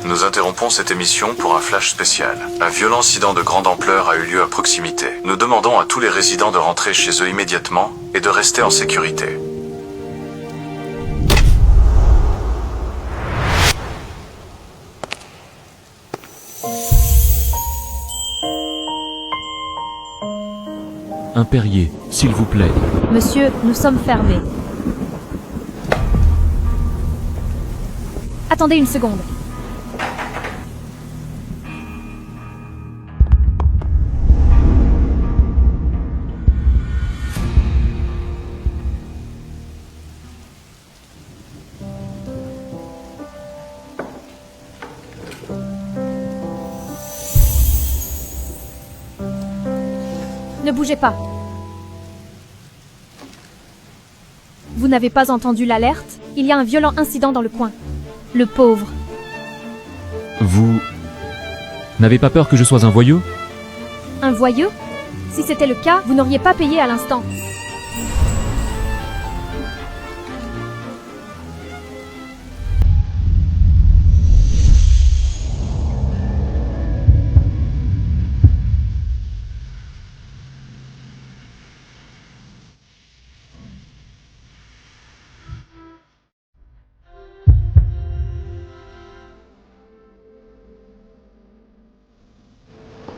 Nous interrompons cette émission pour un flash spécial. Un violent incident de grande ampleur a eu lieu à proximité. Nous demandons à tous les résidents de rentrer chez eux immédiatement et de rester en sécurité. Un Perrier, s'il vous plaît. Monsieur, nous sommes fermés. Attendez une seconde. Ne bougez pas. Vous n'avez pas entendu l'alerte? Il y a un violent incident dans le coin. Le pauvre. Vous... n'avez pas peur que je sois un voyou? Un voyou? Si c'était le cas, vous n'auriez pas payé à l'instant.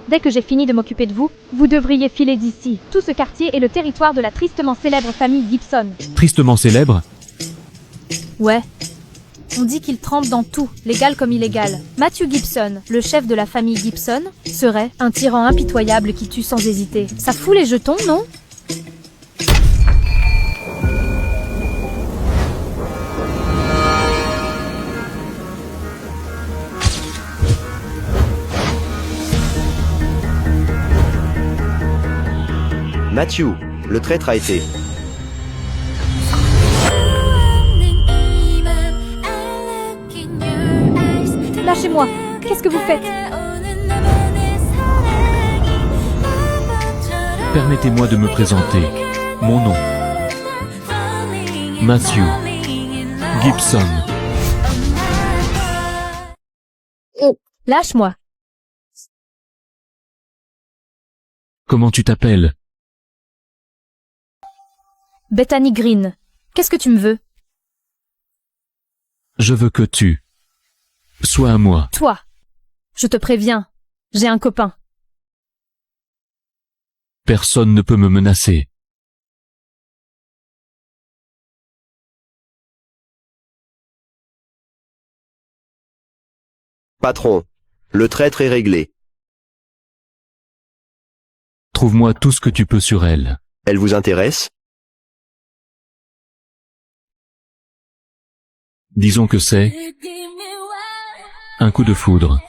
Dès que j'ai fini de m'occuper de vous, vous devriez filer d'ici. Tout ce quartier est le territoire de la tristement célèbre famille Gibson. Tristement célèbre? Ouais. On dit qu'il trempe dans tout, légal comme illégal. Matthew Gibson, le chef de la famille Gibson, serait un tyran impitoyable qui tue sans hésiter. Ça fout les jetons, non? Matthew, le traître a été. Lâchez-moi. Qu'est-ce que vous faites? Permettez-moi de me présenter. Mon nom. Matthew Gibson. Lâche-moi. Comment tu t'appelles? Bethany Green. Qu'est-ce que tu me veux? Je veux que tu sois à moi. Toi. Je te préviens. J'ai un copain. Personne ne peut me menacer. Patron, le traître est réglé. Trouve-moi tout ce que tu peux sur elle. Elle vous intéresse? Disons que c'est un coup de foudre.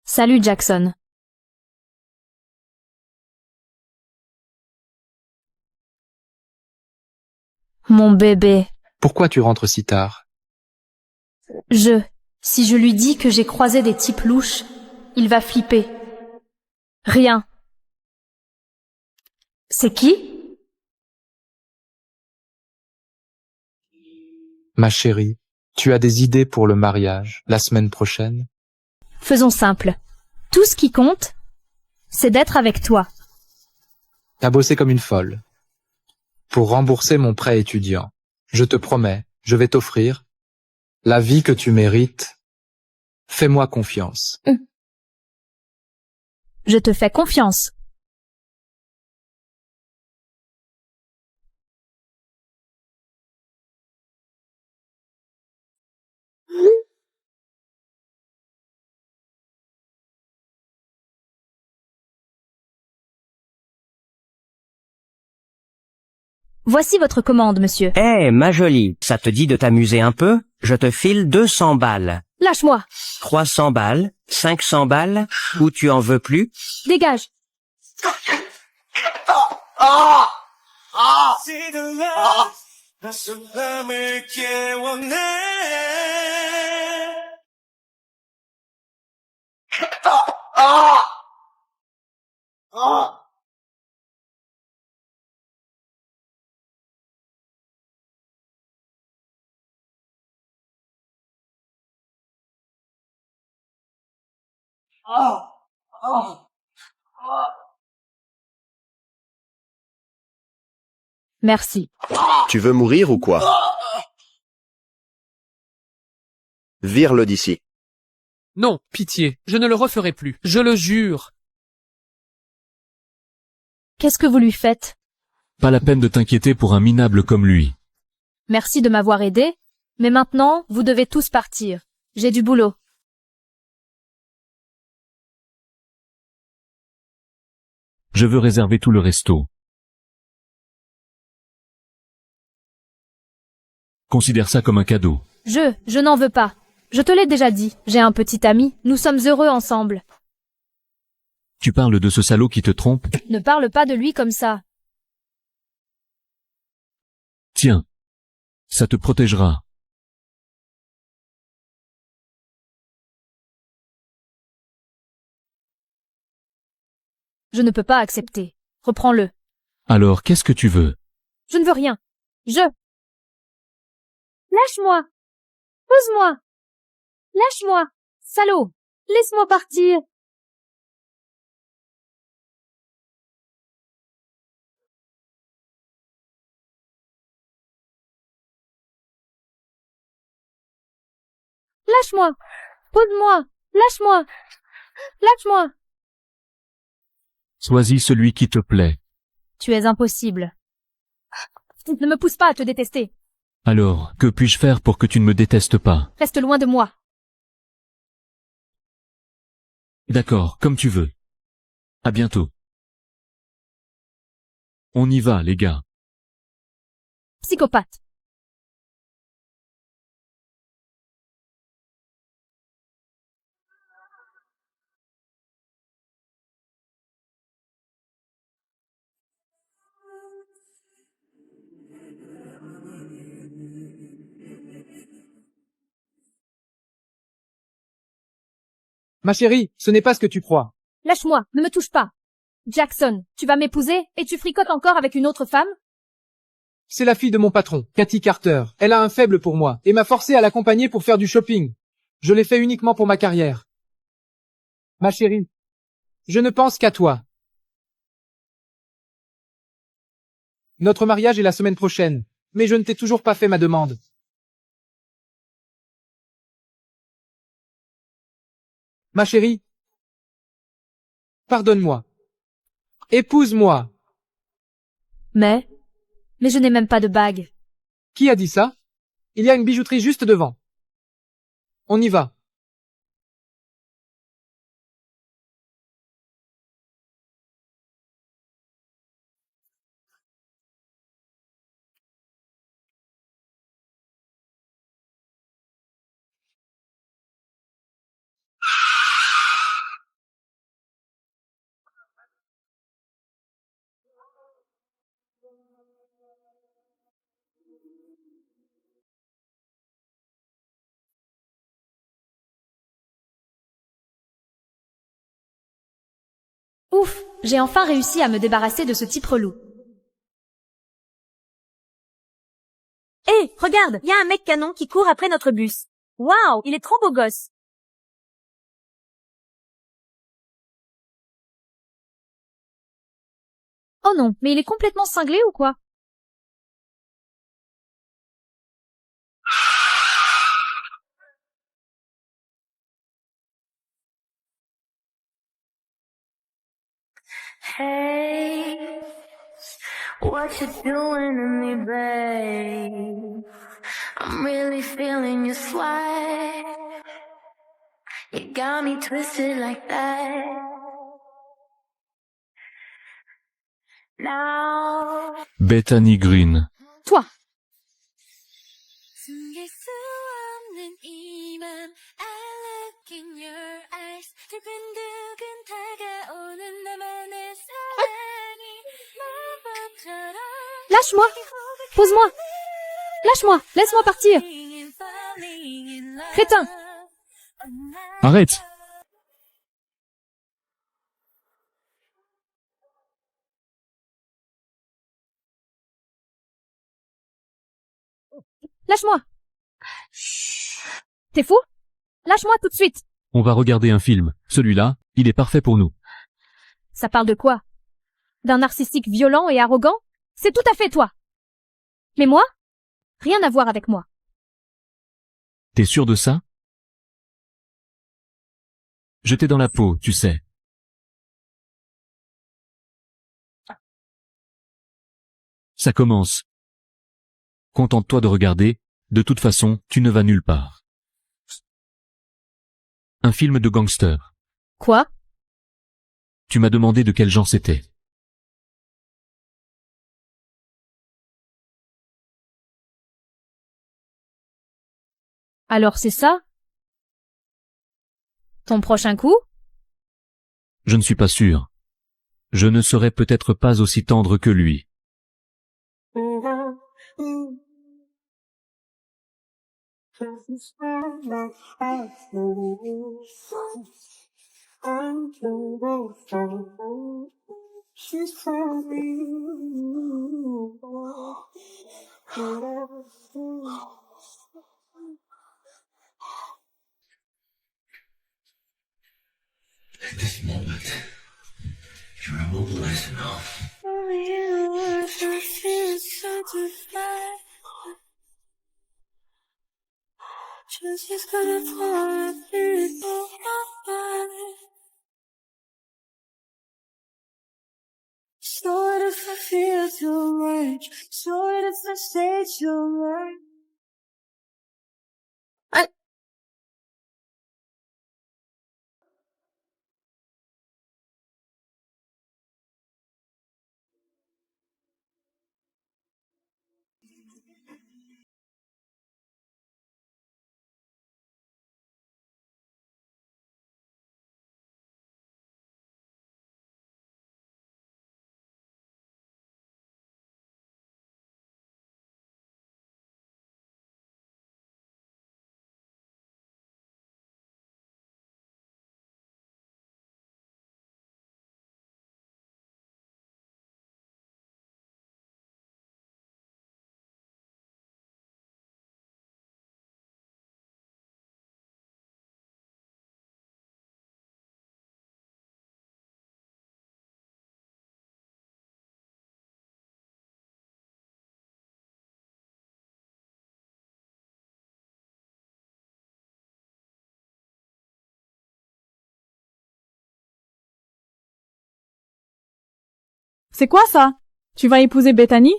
Salut Jackson. Mon bébé. Pourquoi tu rentres si tard? Si je lui dis que j'ai croisé des types louches, il va flipper. Rien. C'est qui? Ma chérie, tu as des idées pour le mariage, la semaine prochaine? Faisons simple. Tout ce qui compte, c'est d'être avec toi. T'as bossé comme une folle. Pour rembourser mon prêt étudiant, je te promets, je vais t'offrir la vie que tu mérites. Fais-moi confiance. Je te fais confiance. Voici votre commande, monsieur. Eh, ma jolie, ça te dit de t'amuser un peu? Je te file 200 balles. Lâche-moi. 300 balles? 500 balles? Ou tu en veux plus? Dégage. Merci. Tu veux mourir ou quoi? Vire-le d'ici. Non, pitié, je ne le referai plus, je le jure. Qu'est-ce que vous lui faites? Pas la peine de t'inquiéter pour un minable comme lui. Merci de m'avoir aidé, mais maintenant, vous devez tous partir. J'ai du boulot. Je veux réserver tout le resto. Considère ça comme un cadeau. Je n'en veux pas. Je te l'ai déjà dit, j'ai un petit ami, nous sommes heureux ensemble. Tu parles de ce salaud qui te trompe? Ne parle pas de lui comme ça. Tiens, ça te protégera. Je ne peux pas accepter. Reprends-le. Alors, qu'est-ce que tu veux? Je ne veux rien. Lâche-moi. Pose-moi. Lâche-moi. Salaud. Laisse-moi partir. Lâche-moi. Pose-moi. Lâche-moi. Lâche-moi. Choisis celui qui te plaît. Tu es impossible. Ne me pousse pas à te détester. Alors, que puis-je faire pour que tu ne me détestes pas? Reste loin de moi. D'accord, comme tu veux. À bientôt. On y va, les gars. Psychopathe. Ma chérie, ce n'est pas ce que tu crois. Lâche-moi. Ne me touche pas. Jackson, tu vas m'épouser et tu fricotes encore avec une autre femme? C'est la fille de mon patron, Cathy Carter. Elle a un faible pour moi et m'a forcé à l'accompagner pour faire du shopping. Je l'ai fait uniquement pour ma carrière. Ma chérie, je ne pense qu'à toi. Notre mariage est la semaine prochaine, mais je ne t'ai toujours pas fait ma demande. Ma chérie, pardonne-moi. Épouse-moi. Mais je n'ai même pas de bague. Qui a dit ça? Il y a une bijouterie juste devant. On y va. Ouf, j'ai enfin réussi à me débarrasser de ce type relou. Hé, regarde, y a un mec canon qui court après notre bus. Waouh, il est trop beau gosse. Oh non, mais il est complètement cinglé ou quoi? Hey, what you doing to me, babe? I'm really feeling your swag. You got me twisted like that. Now. Bethany Green. Toi. Lâche-moi. Pose-moi. Lâche-moi. Laisse-moi partir. Crétin. Arrête! Lâche-moi. T'es fou? Lâche-moi tout de suite. On va regarder un film. Celui-là, Il est parfait pour nous. Ça parle de quoi? D'un narcissique violent et arrogant? C'est tout à fait toi. Mais moi? Rien à voir avec moi. T'es sûr de ça? Je t'ai dans la peau, tu sais. Ça commence. Contente-toi de regarder, de toute façon, tu ne vas nulle part. Un film de gangster. Quoi? Tu m'as demandé de quel genre c'était. Alors c'est ça? Ton prochain coup? Je ne suis pas sûr. Je ne serai peut-être pas aussi tendre que lui. C'est quoi ça? Tu vas épouser Bethany?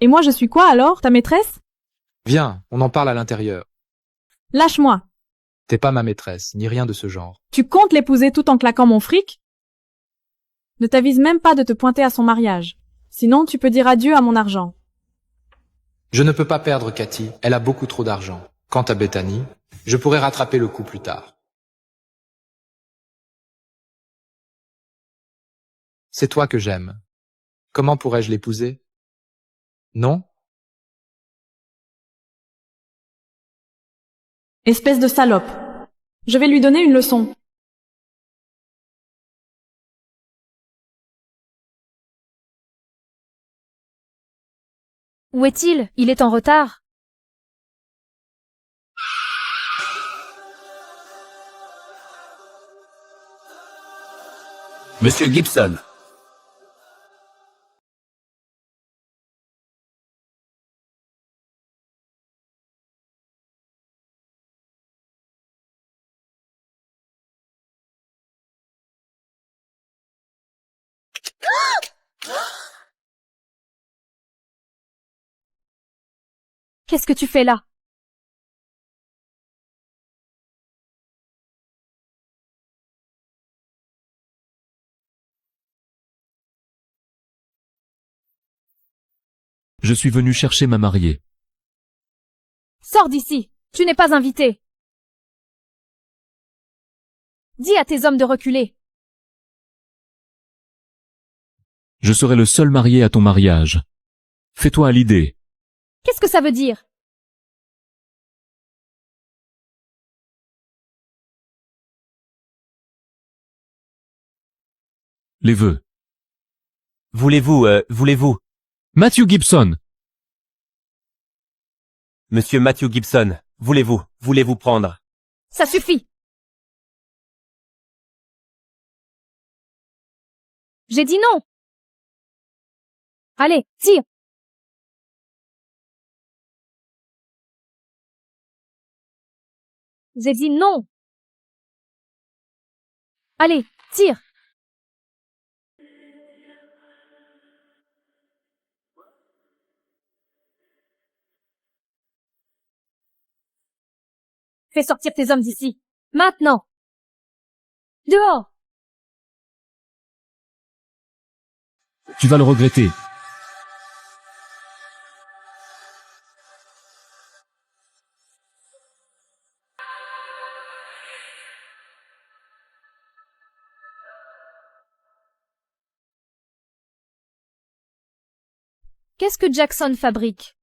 Et moi je suis quoi alors, ta maîtresse? Viens, on en parle à l'intérieur. Lâche-moi. T'es pas ma maîtresse, ni rien de ce genre. Tu comptes l'épouser tout en claquant mon fric? Ne t'avise même pas de te pointer à son mariage. Sinon tu peux dire adieu à mon argent. Je ne peux pas perdre Cathy, elle a beaucoup trop d'argent. Quant à Bethany, je pourrais rattraper le coup plus tard. C'est toi que j'aime. Comment pourrais-je l'épouser? Non? Espèce de salope. Je vais lui donner une leçon. Où est-il? Il est en retard. Monsieur Gibson. Qu'est-ce que tu fais là? Je suis venu chercher ma mariée. Sors d'ici. Tu n'es pas invité. Dis à tes hommes de reculer. Je serai le seul marié à ton mariage. Fais-toi à l'idée. Qu'est-ce que ça veut dire? Les vœux. Voulez-vous, Matthew Gibson! Monsieur Matthew Gibson, voulez-vous prendre? Ça suffit. J'ai dit non. Allez, tire. J'ai dit non. Allez, tire. Fais sortir tes hommes d'ici. Maintenant. Dehors. Tu vas le regretter. Qu'est-ce que Jackson fabrique?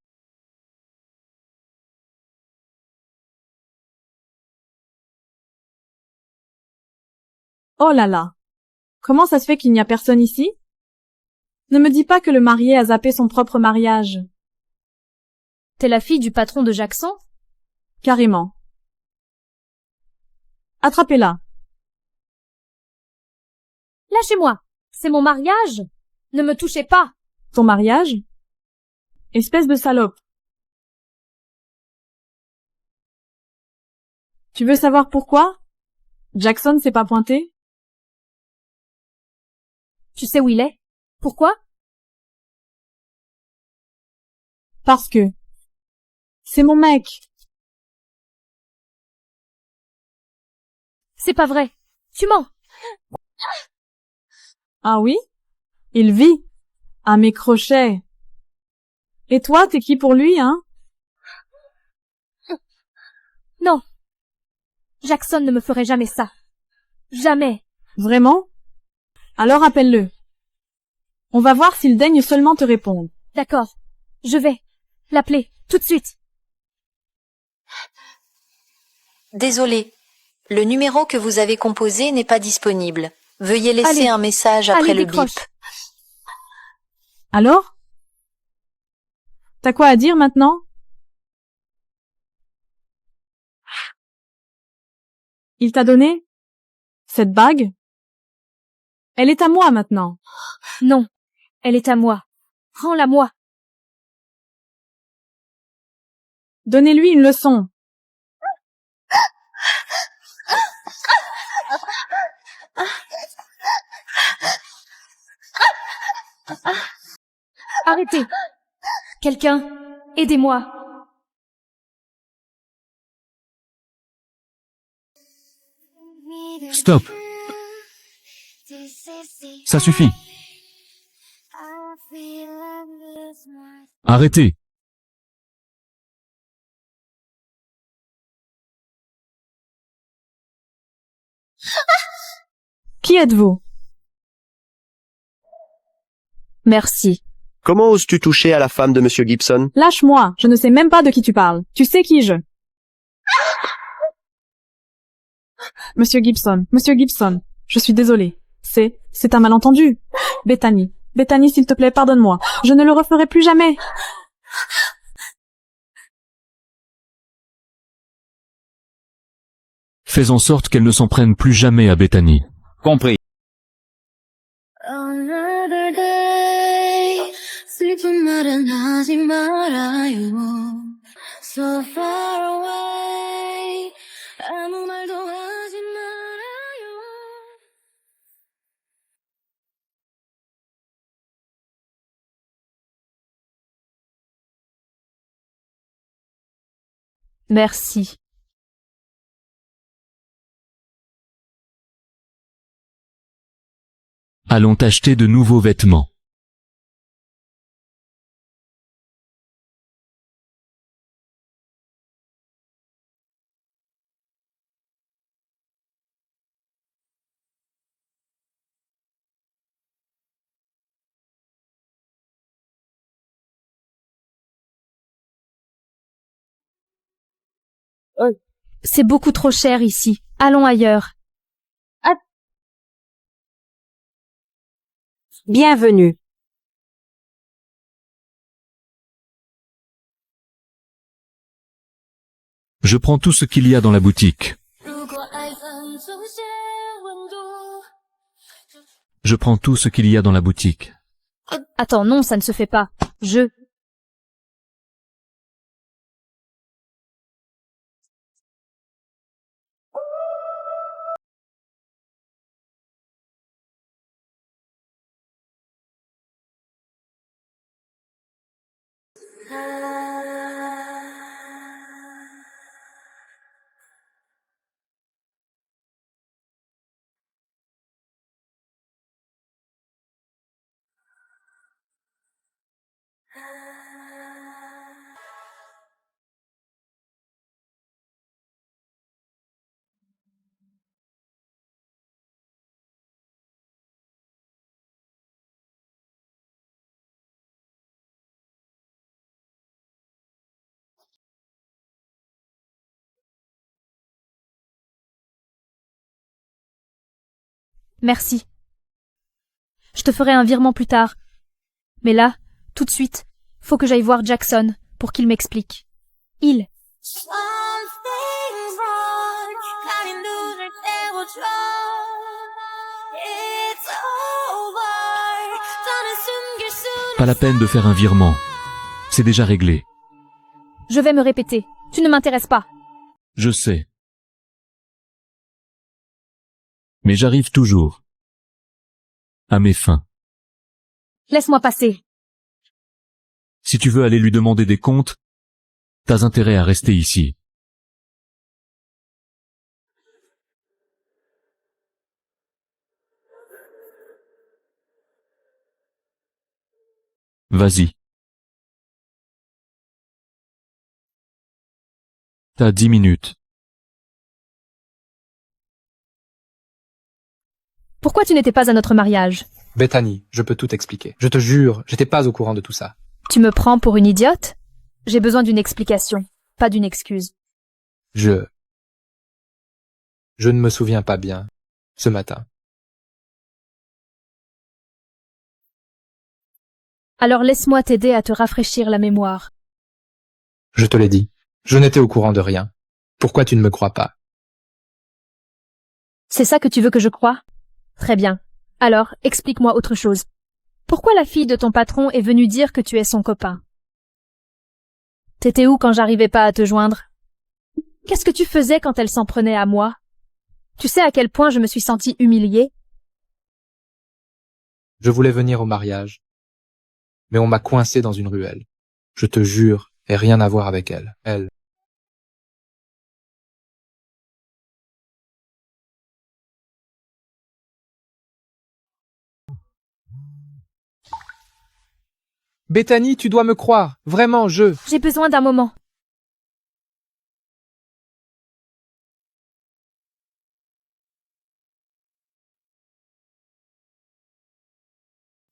Oh là là. Comment ça se fait qu'il n'y a personne ici? Ne me dis pas que le marié a zappé son propre mariage. T'es la fille du patron de Jackson? Carrément. Attrapez-la. Lâchez-moi. C'est mon mariage. Ne me touchez pas. Ton mariage? Espèce de salope. Tu veux savoir pourquoi? Jackson s'est pas pointé? Tu sais où il est? Pourquoi? Parce que c'est mon mec. C'est pas vrai. Tu mens. Ah oui? Il vit à mes crochets. Et toi, t'es qui pour lui, hein? Non. Jackson ne me ferait jamais ça. Jamais. Vraiment? Alors appelle-le. On va voir s'il daigne seulement te répondre. D'accord. Je vais l'appeler tout de suite. Désolé. Le numéro que vous avez composé n'est pas disponible. Veuillez laisser Allez. un message après Allez, le décroche. bip. Alors? T'as quoi à dire maintenant? Il t'a donné cette bague? Elle est à moi maintenant. Non. Elle est à moi. Rends-la moi. Donnez-lui une leçon. Arrêtez. Quelqu'un, aidez-moi. Stop. Ça suffit. Arrêtez. Qui êtes-vous? Merci. Comment oses-tu toucher à la femme de Monsieur Gibson? Lâche-moi, je ne sais même pas de qui tu parles. Tu sais qui je... Monsieur Gibson, je suis désolée. C'est un malentendu. Bethany, s'il te plaît, pardonne-moi. Je ne le referai plus jamais. Fais en sorte qu'elle ne s'en prenne plus jamais à Bethany. Compris. Another day, 슬픈 말은 하지 말아요. So far away, 아무 말도 하지 말아요. Merci. Allons t'acheter de nouveaux vêtements. C'est beaucoup trop cher ici. Allons ailleurs. Bienvenue. Je prends tout ce qu'il y a dans la boutique. Je prends tout ce qu'il y a dans la boutique. Attends, non, ça ne se fait pas. Merci. Je te ferai un virement plus tard. Mais là, tout de suite, faut que j'aille voir Jackson pour qu'il m'explique. Pas la peine de faire un virement. C'est déjà réglé. Je vais me répéter. Tu ne m'intéresses pas. Je sais. Mais j'arrive toujours. À mes fins. Laisse-moi passer. Si tu veux aller lui demander des comptes, t'as intérêt à rester ici. Vas-y. T'as 10 minutes. Pourquoi tu n'étais pas à notre mariage? Bethany, je peux tout expliquer. Je te jure, j'étais pas au courant de tout ça. Tu me prends pour une idiote? J'ai besoin d'une explication, pas d'une excuse. Je ne me souviens pas bien. Ce matin. Alors laisse-moi t'aider à te rafraîchir la mémoire. Je te l'ai dit. Je n'étais au courant de rien. Pourquoi tu ne me crois pas? C'est ça que tu veux que je croie? Très bien. Alors, explique-moi autre chose. Pourquoi la fille de ton patron est venue dire que tu es son copain? T'étais où quand j'arrivais pas à te joindre? Qu'est-ce que tu faisais quand elle s'en prenait à moi? Tu sais à quel point je me suis sentie humiliée? Je voulais venir au mariage. Mais on m'a coincé dans une ruelle. Je te jure, et rien à voir avec elle. Elle. Bethany, tu dois me croire. Vraiment, J'ai besoin d'un moment.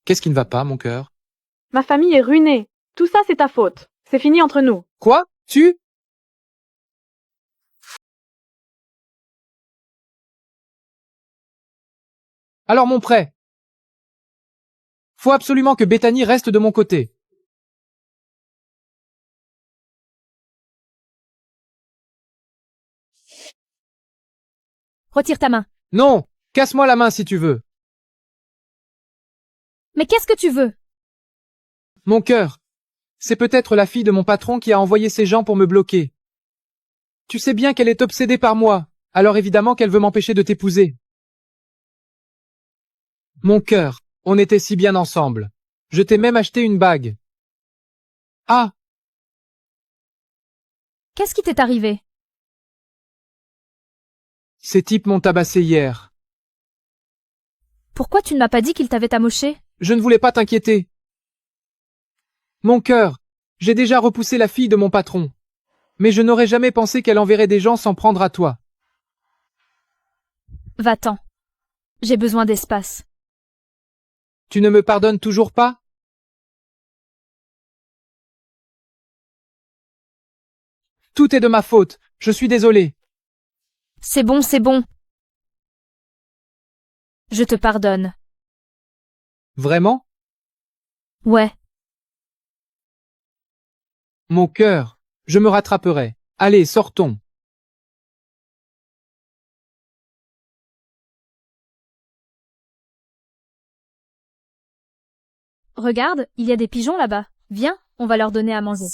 Qu'est-ce qui ne va pas, mon cœur? Ma famille est ruinée. Tout ça, c'est ta faute. C'est fini entre nous. Quoi? Alors mon prêt? Faut absolument que Bethany reste de mon côté. Retire ta main. Non! Casse-moi la main si tu veux. Mais qu'est-ce que tu veux? Mon cœur. C'est peut-être la fille de mon patron qui a envoyé ces gens pour me bloquer. Tu sais bien qu'elle est obsédée par moi, alors évidemment qu'elle veut m'empêcher de t'épouser. Mon cœur, on était si bien ensemble. Je t'ai même acheté une bague. Ah! Qu'est-ce qui t'est arrivé? Ces types m'ont tabassé hier. Pourquoi tu ne m'as pas dit qu'ils t'avaient amoché? Je ne voulais pas t'inquiéter. Mon cœur, j'ai déjà repoussé la fille de mon patron. Mais je n'aurais jamais pensé qu'elle enverrait des gens s'en prendre à toi. Va-t'en. J'ai besoin d'espace. Tu ne me pardonnes toujours pas? Tout est de ma faute, je suis désolé. C'est bon, c'est bon. Je te pardonne. Vraiment? Ouais. Mon cœur, je me rattraperai. Allez, sortons. Regarde, il y a des pigeons là-bas. Viens, on va leur donner à manger.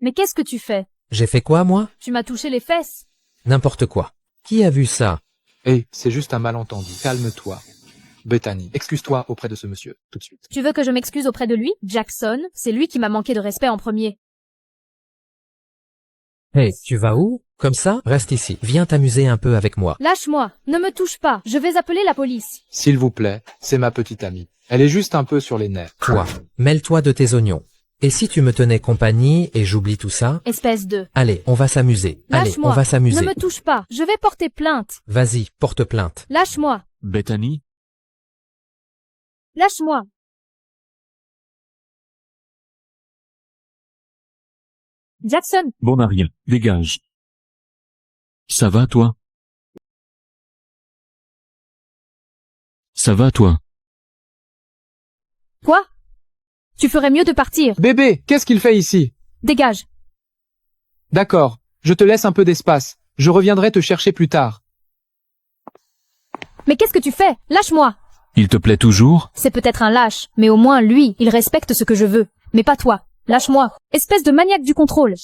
Mais qu'est-ce que tu fais? J'ai fait quoi, moi? Tu m'as touché les fesses. N'importe quoi. Qui a vu ça? Hé, c'est juste un malentendu. Calme-toi. Bethany, excuse-toi auprès de ce monsieur, tout de suite. Tu veux que je m'excuse auprès de lui? Jackson, c'est lui qui m'a manqué de respect en premier. Hey, tu vas où? Comme ça? Reste ici. Viens t'amuser un peu avec moi. Lâche-moi, ne me touche pas, je vais appeler la police. S'il vous plaît, c'est ma petite amie. Elle est juste un peu sur les nerfs. Toi, mêle-toi de tes oignons. Et si tu me tenais compagnie et j'oublie tout ça? Espèce de... Allez, on va s'amuser. Allez, Lâche-moi, on va s'amuser. ne me touche pas, je vais porter plainte. Vas-y, porte plainte. Lâche-moi, Bethany? lâche-moi. Jackson, Bon à rien, dégage. Ça va, toi? Ça va, toi? quoi? Tu ferais mieux de partir. Bébé, qu'est-ce qu'il fait ici? Dégage. D'accord, je te laisse un peu d'espace. Je reviendrai te chercher plus tard. Mais qu'est-ce que tu fais? Lâche-moi. Il te plaît toujours? C'est peut-être un lâche, mais au moins lui, il respecte ce que je veux. Mais pas toi. Lâche-moi. Espèce de maniaque du contrôle.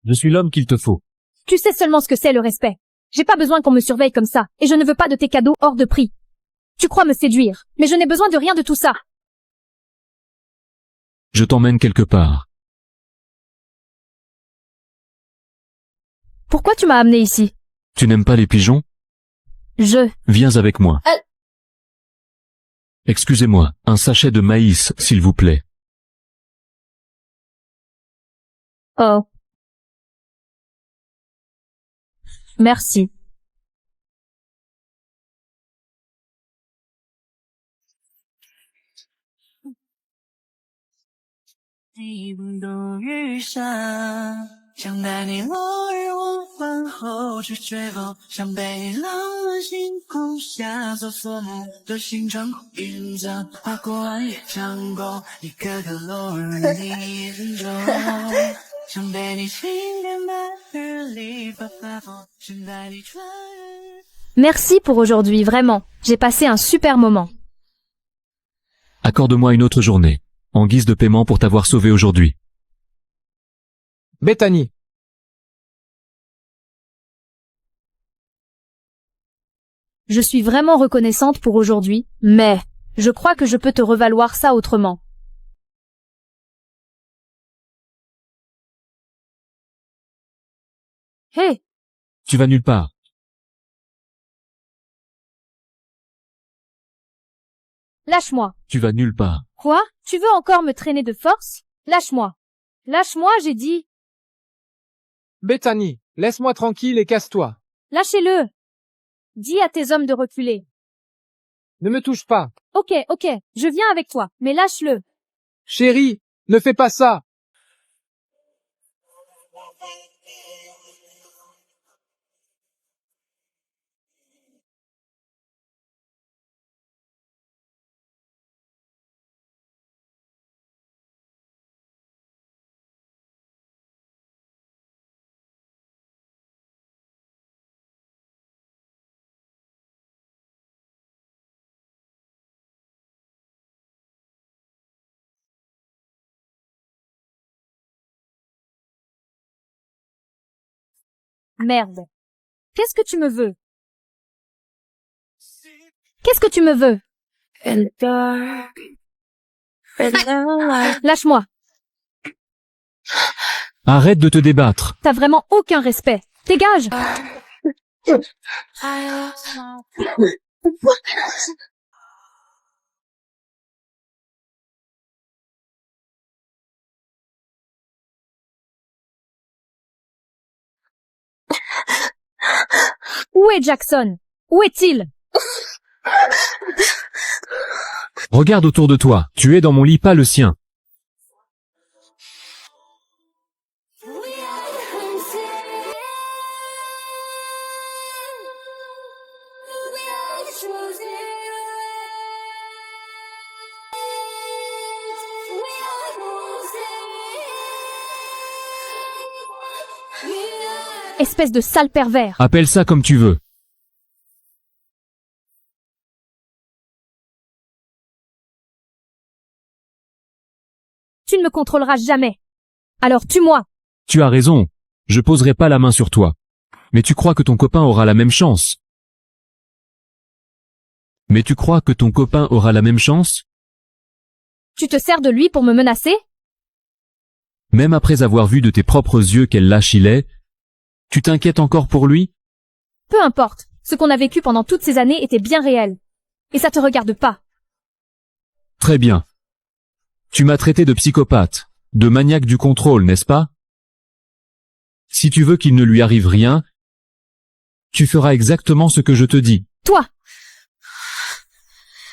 Je suis l'homme qu'il te faut. Tu sais seulement ce que c'est le respect. J'ai pas besoin qu'on me surveille comme ça, et je ne veux pas de tes cadeaux hors de prix. Tu crois me séduire, mais je n'ai besoin de rien de tout ça. Je t'emmène quelque part. Pourquoi tu m'as amené ici? Tu n'aimes pas les pigeons? Viens avec moi. Excusez-moi, un sachet de maïs, s'il vous plaît. Oh. Merci. Merci pour aujourd'hui, vraiment. J'ai passé un super moment. Accorde-moi une autre journée, en guise de paiement pour t'avoir sauvé aujourd'hui. Bethany, Je suis vraiment reconnaissante pour aujourd'hui, mais je crois que je peux te revaloir ça autrement. Hé, Tu vas nulle part. lâche-moi. Tu vas nulle part. Quoi? Tu veux encore me traîner de force? Lâche-moi. Lâche-moi, j'ai dit. Bethany, laisse-moi tranquille et casse-toi. Lâchez-le. Dis à tes hommes de reculer. Ne me touche pas. Ok, je viens avec toi, mais lâche-le. Chérie, ne fais pas ça. Merde. Qu'est-ce que tu me veux? Qu'est-ce que tu me veux? Lâche-moi. Arrête de te débattre. T'as vraiment aucun respect. Dégage. Où est Jackson? Où est-il? Regarde autour de toi. Tu es dans mon lit, pas le sien. Espèce de sale pervers. Appelle ça comme tu veux. Tu ne me contrôleras jamais. Alors tue-moi. Tu as raison, je poserai pas la main sur toi. Mais tu crois que ton copain aura la même chance? Mais tu crois que ton copain aura la même chance? Tu te sers de lui pour me menacer? Même après avoir vu de tes propres yeux quel lâche il est, tu t'inquiètes encore pour lui? Peu importe, ce qu'on a vécu pendant toutes ces années était bien réel. Et ça te regarde pas. Très bien. Tu m'as traité de psychopathe, de maniaque du contrôle, n'est-ce pas? Si tu veux qu'il ne lui arrive rien, tu feras exactement ce que je te dis. Toi!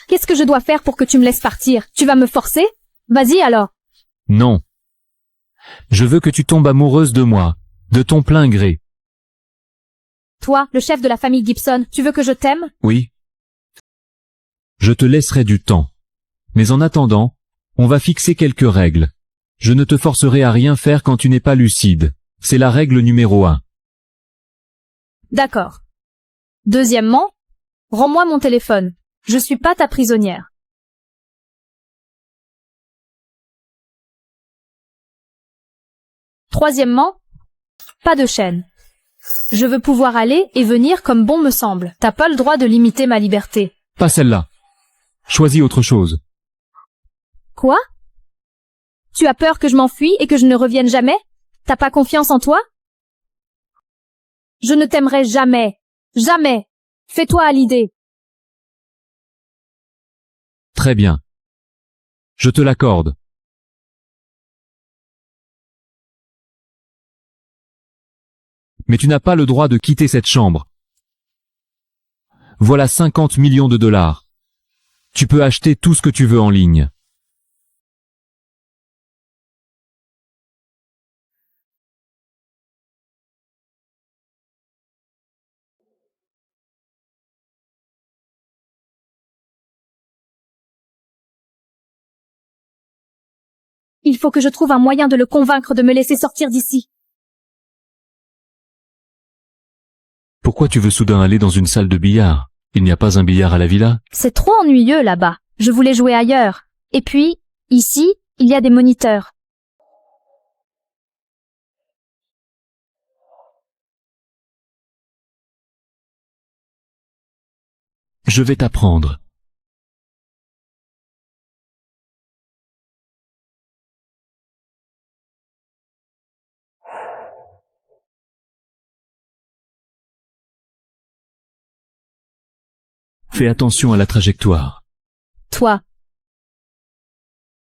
Qu'est-ce que je dois faire pour que tu me laisses partir? Tu vas me forcer? Vas-y alors. Non. Je veux que tu tombes amoureuse de moi, de ton plein gré. Toi, le chef de la famille Gibson, tu veux que je t'aime? Oui. Je te laisserai du temps. Mais en attendant, on va fixer quelques règles. Je ne te forcerai à rien faire quand tu n'es pas lucide. C'est la règle numéro 1. D'accord. Deuxièmement, rends-moi mon téléphone. Je suis pas ta prisonnière. Troisièmement, pas de chaîne. Je veux pouvoir aller et venir comme bon me semble. T'as pas le droit de limiter ma liberté. Pas celle-là. Choisis autre chose. Quoi? Tu as peur que je m'enfuis et que je ne revienne jamais? T'as pas confiance en toi? Je ne t'aimerai jamais. Jamais. Fais-toi à l'idée. Très bien. Je te l'accorde. Mais tu n'as pas le droit de quitter cette chambre. Voilà 50 millions de dollars. Tu peux acheter tout ce que tu veux en ligne. Il faut que je trouve un moyen de le convaincre de me laisser sortir d'ici. Pourquoi tu veux soudain aller dans une salle de billard? Il n'y a pas un billard à la villa? C'est trop ennuyeux là-bas. Je voulais jouer ailleurs. Et puis, ici, il y a des moniteurs. Je vais t'apprendre. Fais attention à la trajectoire. Toi,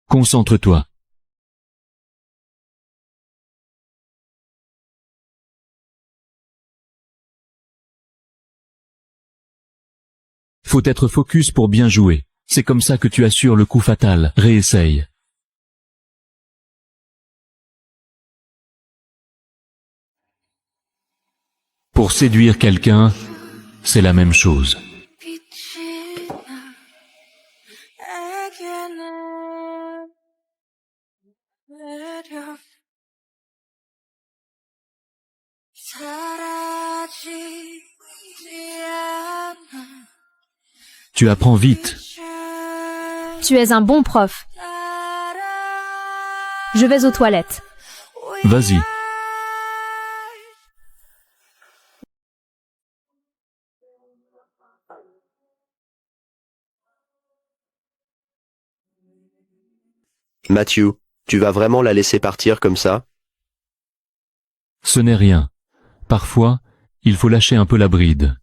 Concentre-toi. Faut être focus pour bien jouer. C'est comme ça que tu assures le coup fatal. Réessaye. Pour séduire quelqu'un, c'est la même chose. Tu apprends vite. tu es un bon prof. Je vais aux toilettes. Vas-y. Matthew, tu vas vraiment la laisser partir comme ça? Ce n'est rien. Parfois, il faut lâcher un peu la bride,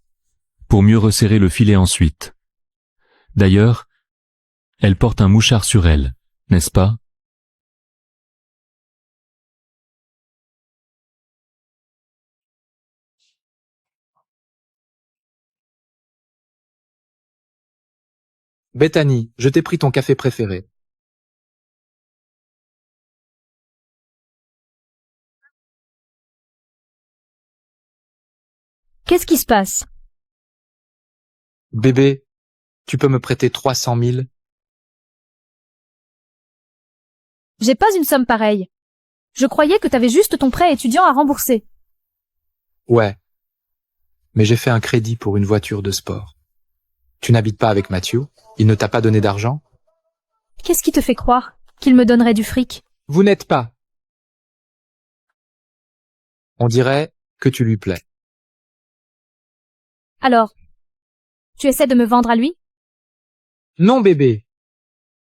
pour mieux resserrer le filet ensuite. D'ailleurs, elle porte un mouchard sur elle, n'est-ce pas? Bethany, je t'ai pris ton café préféré. Qu'est-ce qui se passe? Bébé, tu peux me prêter 300 000? J'ai pas une somme pareille. Je croyais que t'avais juste ton prêt étudiant à rembourser. Ouais. Mais j'ai fait un crédit pour une voiture de sport. Tu n'habites pas avec Matthew? Il ne t'a pas donné d'argent? Qu'est-ce qui te fait croire qu'il me donnerait du fric. Vous n'êtes pas. On dirait que tu lui plais. Alors, tu essaies de me vendre à lui? Non, bébé.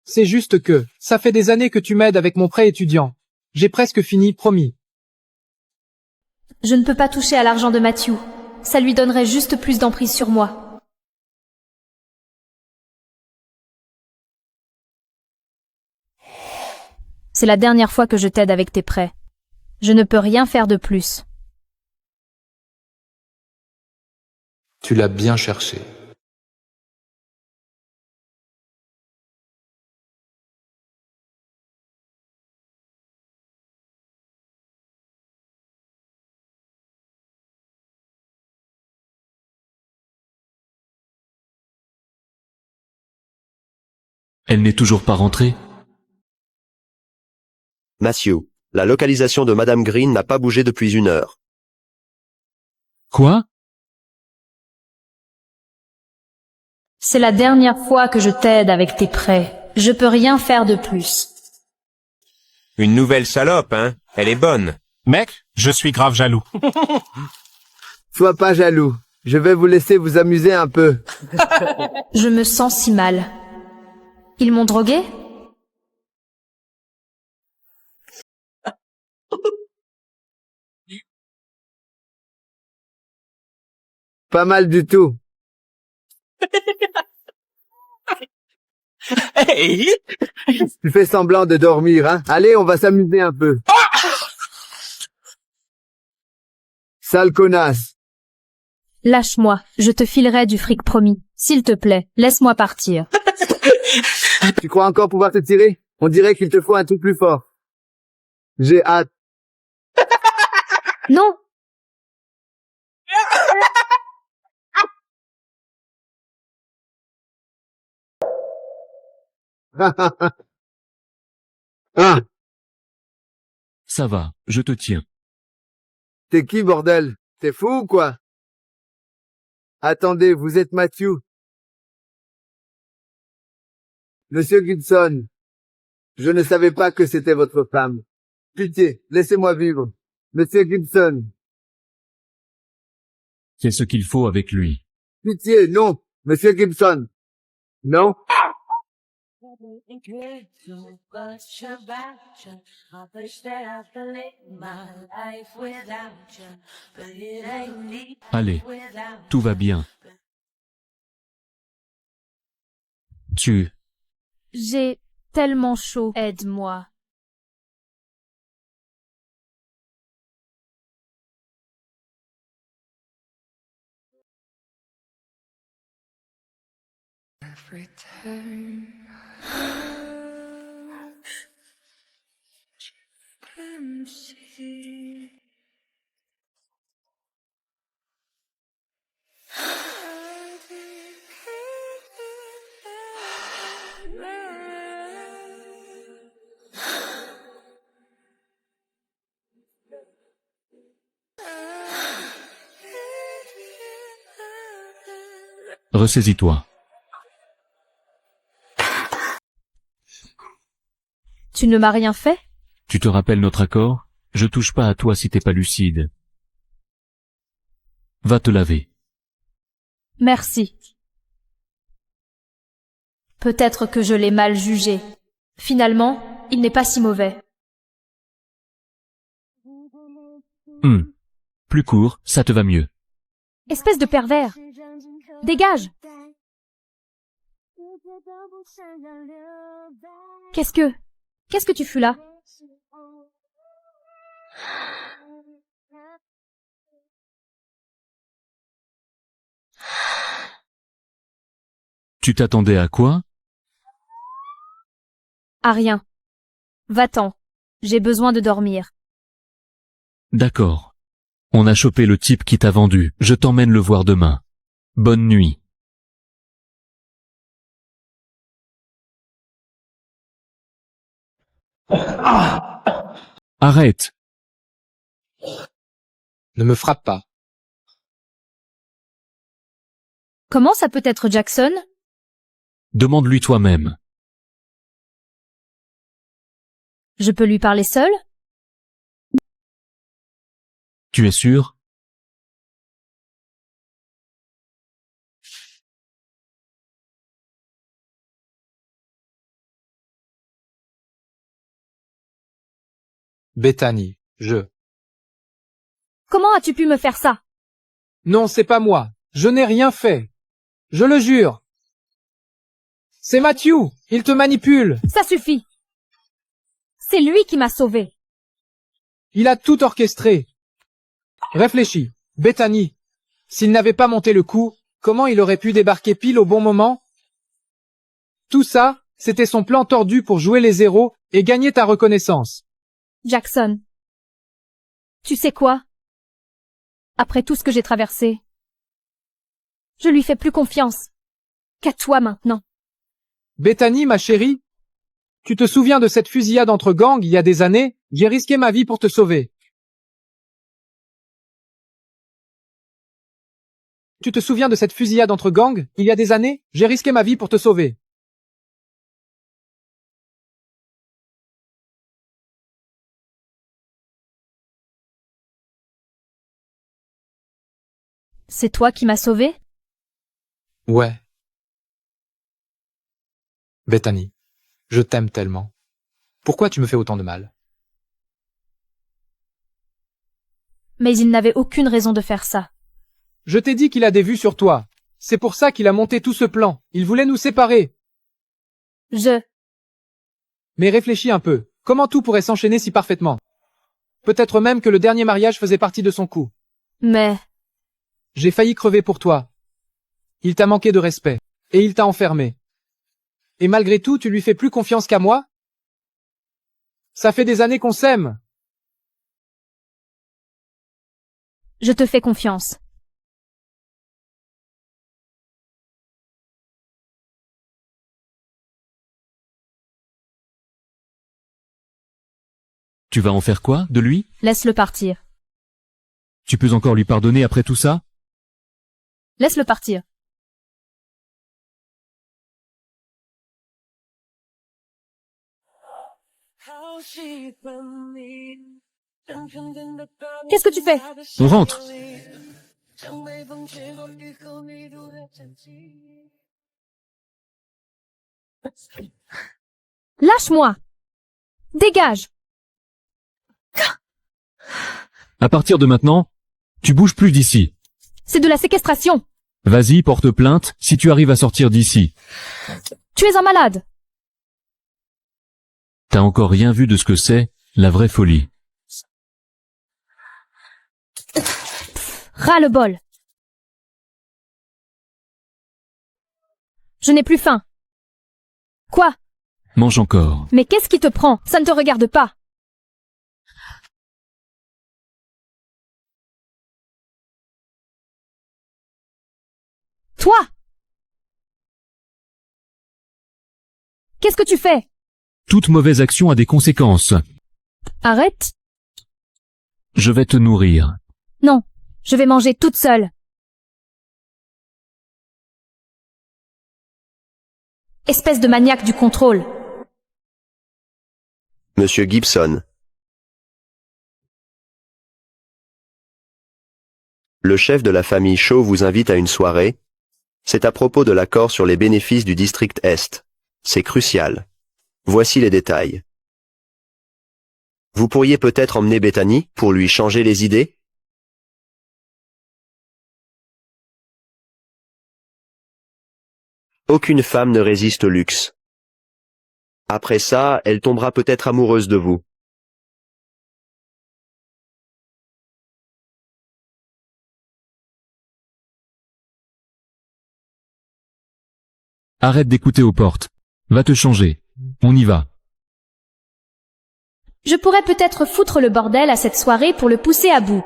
C'est juste que, ça fait des années que tu m'aides avec mon prêt étudiant. J'ai presque fini, promis. Je ne peux pas toucher à l'argent de Matthew. Ça lui donnerait juste plus d'emprise sur moi. C'est la dernière fois que je t'aide avec tes prêts. Je ne peux rien faire de plus. Tu l'as bien cherché. Elle n'est toujours pas rentrée? Matthew, la localisation de Madame Green n'a pas bougé depuis 1 heure. Quoi? C'est la dernière fois que je t'aide avec tes prêts. Je peux rien faire de plus. Une nouvelle salope, hein? Elle est bonne. Mec, je suis grave jaloux. Sois pas jaloux. Je vais vous laisser vous amuser un peu. Je me sens si mal. Ils m'ont drogué? Pas mal du tout. Hey! Tu fais semblant de dormir, hein? Allez, on va s'amuser un peu. Sale connasse. Lâche-moi, je te filerai du fric promis. S'il te plaît, laisse-moi partir. Tu crois encore pouvoir te tirer? On dirait qu'il te faut un truc plus fort. J'ai hâte. Non! Ah, Ça va, je te tiens. t'es qui, bordel? T'es fou ou quoi? Attendez, vous êtes Matthew. Monsieur Gibson, je ne savais pas que c'était votre femme. Pitié, laissez-moi vivre. Monsieur Gibson, Fais ce qu'il faut avec lui. pitié, non. Monsieur Gibson. Non? Allez, tout va bien. J'ai tellement chaud. Aide-moi. Ressaisis-toi. Tu ne m'as rien fait? Tu te rappelles notre accord? Je touche pas à toi si t'es pas lucide. Va te laver. Merci. Peut-être que je l'ai mal jugé. Finalement, il n'est pas si mauvais. Plus court, ça te va mieux. Espèce de pervers. Dégage. Qu'est-ce que tu fous là? Tu t'attendais à quoi? À rien. Va-t'en. J'ai besoin de dormir. D'accord. On a chopé le type qui t'a vendu. Je t'emmène le voir demain. Bonne nuit. Arrête. Ne me frappe pas. Comment ça peut être Jackson? Demande-lui toi-même. Je peux lui parler seul? Tu es sûr? Bethany, Comment as-tu pu me faire ça? Non, c'est pas moi. Je n'ai rien fait. Je le jure. C'est Matthew. Il te manipule. Ça suffit. C'est lui qui m'a sauvé. Il a tout orchestré. Réfléchis. Bethany. S'il n'avait pas monté le coup, comment il aurait pu débarquer pile au bon moment? Tout ça, c'était son plan tordu pour jouer les héros et gagner ta reconnaissance. Jackson. Tu sais quoi? Après tout ce que j'ai traversé, je lui fais plus confiance. Qu'à toi maintenant. Bethany, ma chérie, tu te souviens de cette fusillade entre gangs il y a des années? J'ai risqué ma vie pour te sauver. Tu te souviens de cette fusillade entre gangs il y a des années? J'ai risqué ma vie pour te sauver. C'est toi qui m'as sauvé? Ouais. Bethany, je t'aime tellement. Pourquoi tu me fais autant de mal? Mais il n'avait aucune raison de faire ça. Je t'ai dit qu'il a des vues sur toi. C'est pour ça qu'il a monté tout ce plan. Il voulait nous séparer. Mais réfléchis un peu. Comment tout pourrait s'enchaîner si parfaitement? Peut-être même que le dernier mariage faisait partie de son coup. Mais... J'ai failli crever pour toi. Il t'a manqué de respect. Et il t'a enfermé. Et malgré tout, tu lui fais plus confiance qu'à moi? Ça fait des années qu'on s'aime. Je te fais confiance. Tu vas en faire quoi, de lui? Laisse-le partir. Tu peux encore lui pardonner après tout ça? Laisse-le partir. Qu'est-ce que tu fais? On rentre. Lâche-moi! Dégage! À partir de maintenant, tu bouges plus d'ici. C'est de la séquestration! Vas-y, porte plainte si tu arrives à sortir d'ici. Tu es un malade! T'as encore rien vu de ce que c'est, la vraie folie. Ras-le-bol! Je n'ai plus faim. Quoi? Mange encore. Mais qu'est-ce qui te prend? Ça ne te regarde pas. Toi! Qu'est-ce que tu fais? Toute mauvaise action a des conséquences. Arrête. Je vais te nourrir. Non, je vais manger toute seule. Espèce de maniaque du contrôle. Monsieur Gibson. Le chef de la famille Shaw vous invite à une soirée. C'est à propos de l'accord sur les bénéfices du district Est. C'est crucial. Voici les détails. Vous pourriez peut-être emmener Bethany pour lui changer les idées? Aucune femme ne résiste au luxe. Après ça, elle tombera peut-être amoureuse de vous. Arrête d'écouter aux portes. Va te changer. On y va. Je pourrais peut-être foutre le bordel à cette soirée pour le pousser à bout.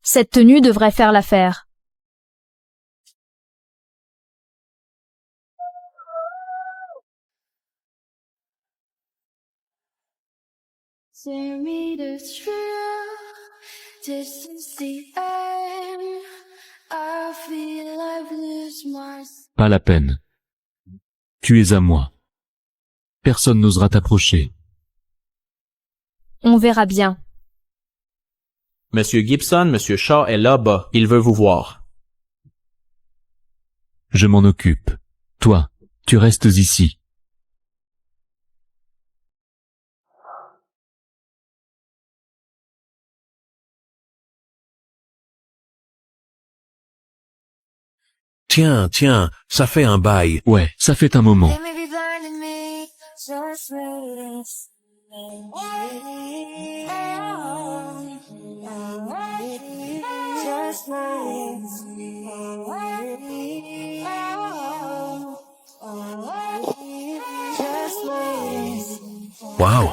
Cette tenue devrait faire l'affaire. Tear me to thrill, this is the end. Pas la peine. Tu es à moi. Personne n'osera t'approcher. On verra bien. Monsieur Gibson, Monsieur Shaw est là-bas. Il veut vous voir. Je m'en occupe. Toi, tu restes ici. Tiens, ça fait un bail. Ouais, ça fait un moment. Waouh,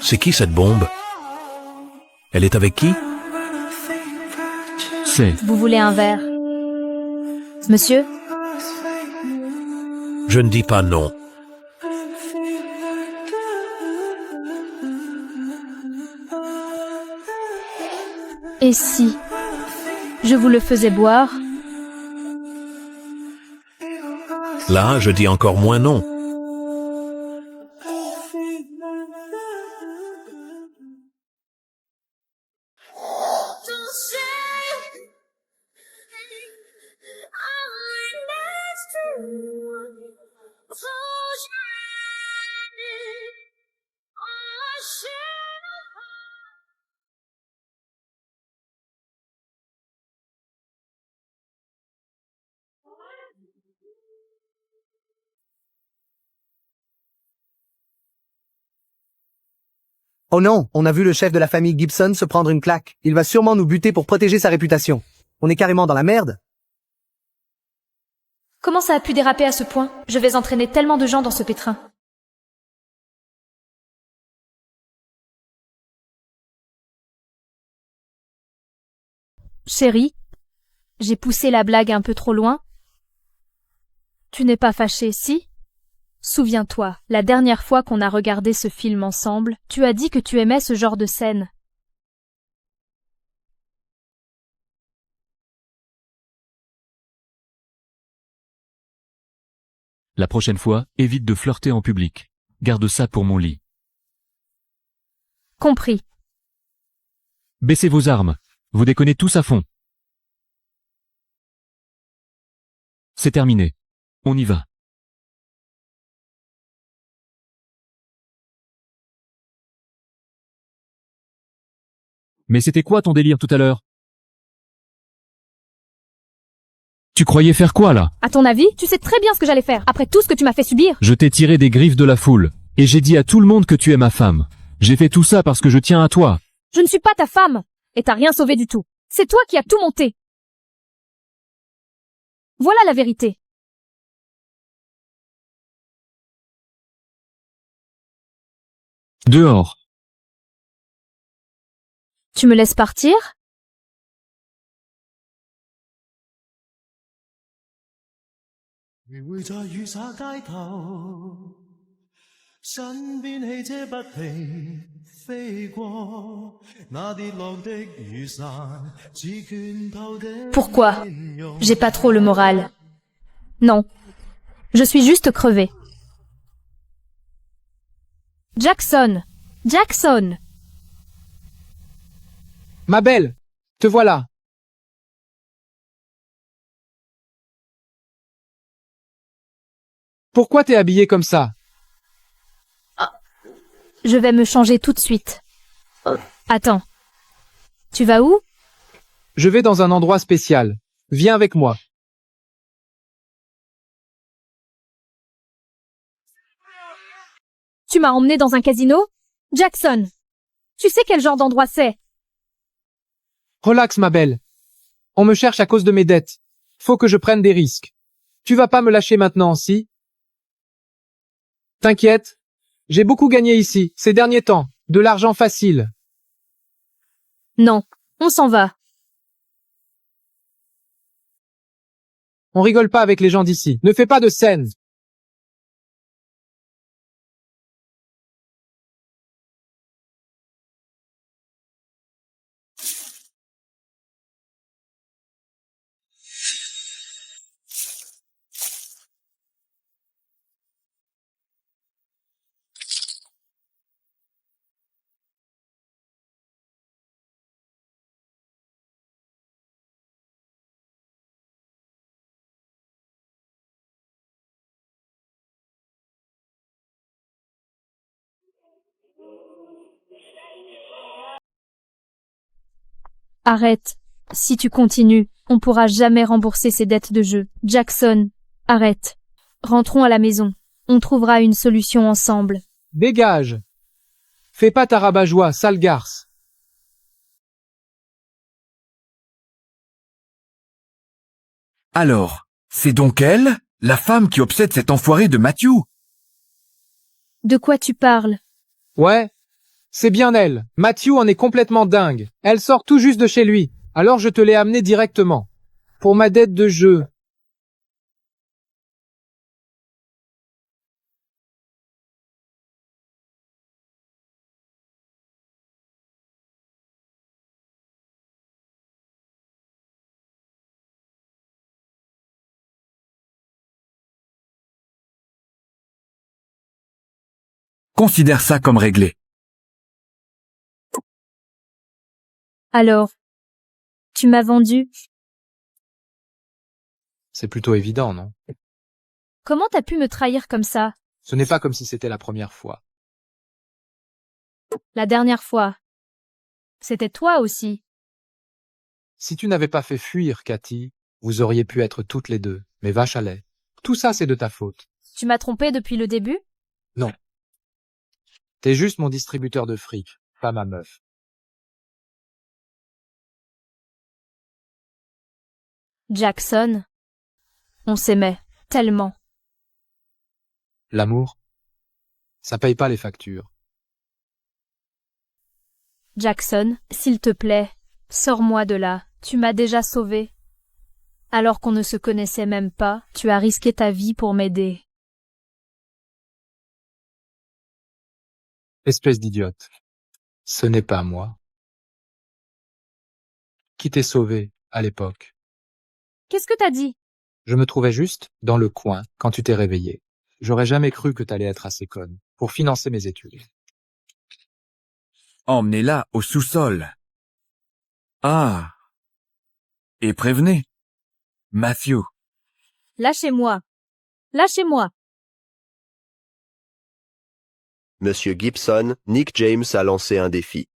c'est qui cette bombe? Elle est avec qui? C'est... Vous voulez un verre? Monsieur? Je ne dis pas non. Et si je vous le faisais boire? Là, je dis encore moins non. Oh non, on a vu le chef de la famille Gibson se prendre une claque. Il va sûrement nous buter pour protéger sa réputation. On est carrément dans la merde. Comment ça a pu déraper à ce point? Je vais entraîner tellement de gens dans ce pétrin. Chérie, j'ai poussé la blague un peu trop loin. Tu n'es pas fâchée, si? Souviens-toi, la dernière fois qu'on a regardé ce film ensemble, tu as dit que tu aimais ce genre de scène. La prochaine fois, évite de flirter en public. Garde ça pour mon lit. Compris. Baissez vos armes. Vous déconnez tous à fond. C'est terminé. On y va. Mais c'était quoi ton délire tout à l'heure? Tu croyais faire quoi là? À ton avis, tu sais très bien ce que j'allais faire, après tout ce que tu m'as fait subir. Je t'ai tiré des griffes de la foule, et j'ai dit à tout le monde que tu es ma femme. J'ai fait tout ça parce que je tiens à toi. Je ne suis pas ta femme, et t'as rien sauvé du tout. C'est toi qui as tout monté. Voilà la vérité. Dehors. Tu me laisses partir? Pourquoi? J'ai pas trop le moral. Non. Je suis juste crevée. Jackson! Jackson! Ma belle, te voilà. Pourquoi t'es habillée comme ça? Je vais me changer tout de suite. Attends. Tu vas où? Je vais dans un endroit spécial. Viens avec moi. Tu m'as emmené dans un casino? Jackson! Tu sais quel genre d'endroit c'est? Relax, ma belle. On me cherche à cause de mes dettes. Faut que je prenne des risques. Tu vas pas me lâcher maintenant, si? T'inquiète. J'ai beaucoup gagné ici, ces derniers temps. De l'argent facile. Non, on s'en va. On rigole pas avec les gens d'ici. Ne fais pas de scène. Arrête. Si tu continues, on pourra jamais rembourser ces dettes de jeu. Jackson, arrête. Rentrons à la maison. On trouvera une solution ensemble. Dégage! Fais pas ta rabat-joie, sale garce! Alors, c'est donc elle, la femme qui obsède cet enfoiré de Matthew? De quoi tu parles? Ouais, c'est bien elle. Matthew en est complètement dingue. Elle sort tout juste de chez lui. Alors je te l'ai amenée directement. Pour ma dette de jeu. Considère ça comme réglé. Alors, tu m'as vendu? C'est plutôt évident, non? Comment t'as pu me trahir comme ça? Ce n'est pas comme si c'était la première fois. La dernière fois. C'était toi aussi. Si tu n'avais pas fait fuir Cathy, vous auriez pu être toutes les deux, mes vaches à lait. Tout ça, c'est de ta faute. Tu m'as trompé depuis le début? Non. T'es juste mon distributeur de fric, pas ma meuf. Jackson. On s'aimait tellement. L'amour, ça paye pas les factures. Jackson, s'il te plaît, sors-moi de là. Tu m'as déjà sauvé. Alors qu'on ne se connaissait même pas, tu as risqué ta vie pour m'aider. Espèce d'idiote. Ce n'est pas moi. Qui t'ai sauvé, à l'époque? Qu'est-ce que t'as dit? Je me trouvais juste dans le coin quand tu t'es réveillé. J'aurais jamais cru que t'allais être assez conne pour financer mes études. Emmenez-la au sous-sol. Ah. Et prévenez. Matthew. Lâchez-moi. Lâchez-moi. Monsieur Gibson, Nick James a lancé un défi.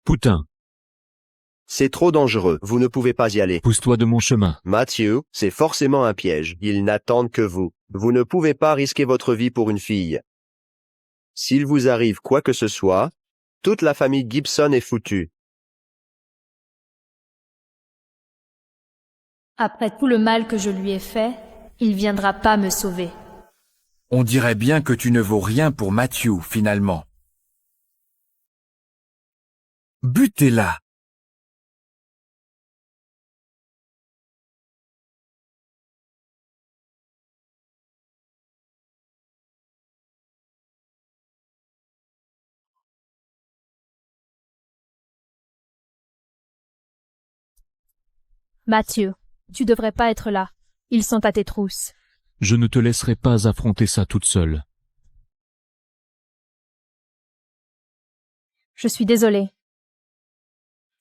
Putain. C'est trop dangereux, vous ne pouvez pas y aller. Pousse-toi de mon chemin. Matthew, c'est forcément un piège. Ils n'attendent que vous. Vous ne pouvez pas risquer votre vie pour une fille. S'il vous arrive quoi que ce soit, toute la famille Gibson est foutue. Après tout le mal que je lui ai fait, il viendra pas me sauver. On dirait bien que tu ne vaux rien pour Matthew, finalement. Butez-la. Mathieu, tu devrais pas être là. Ils sont à tes trousses. Je ne te laisserai pas affronter ça toute seule. Je suis désolée.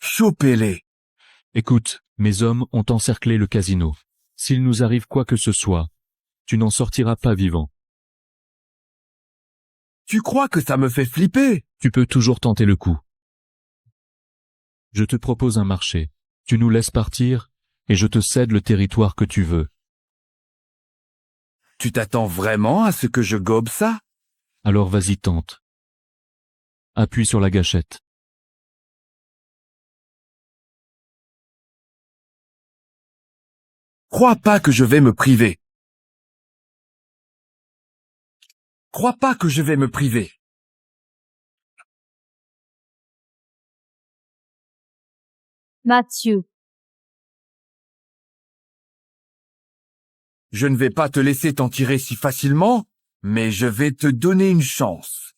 Chopez-les. Écoute, mes hommes ont encerclé le casino. S'il nous arrive quoi que ce soit, tu n'en sortiras pas vivant. Tu crois que ça me fait flipper? Tu peux toujours tenter le coup. Je te propose un marché. Tu nous laisses partir, et je te cède le territoire que tu veux. Tu t'attends vraiment à ce que je gobe ça? Alors vas-y, tente. Appuie sur la gâchette. Crois pas que je vais me priver. Crois pas que je vais me priver. Mathieu. Je ne vais pas te laisser t'en tirer si facilement, mais je vais te donner une chance.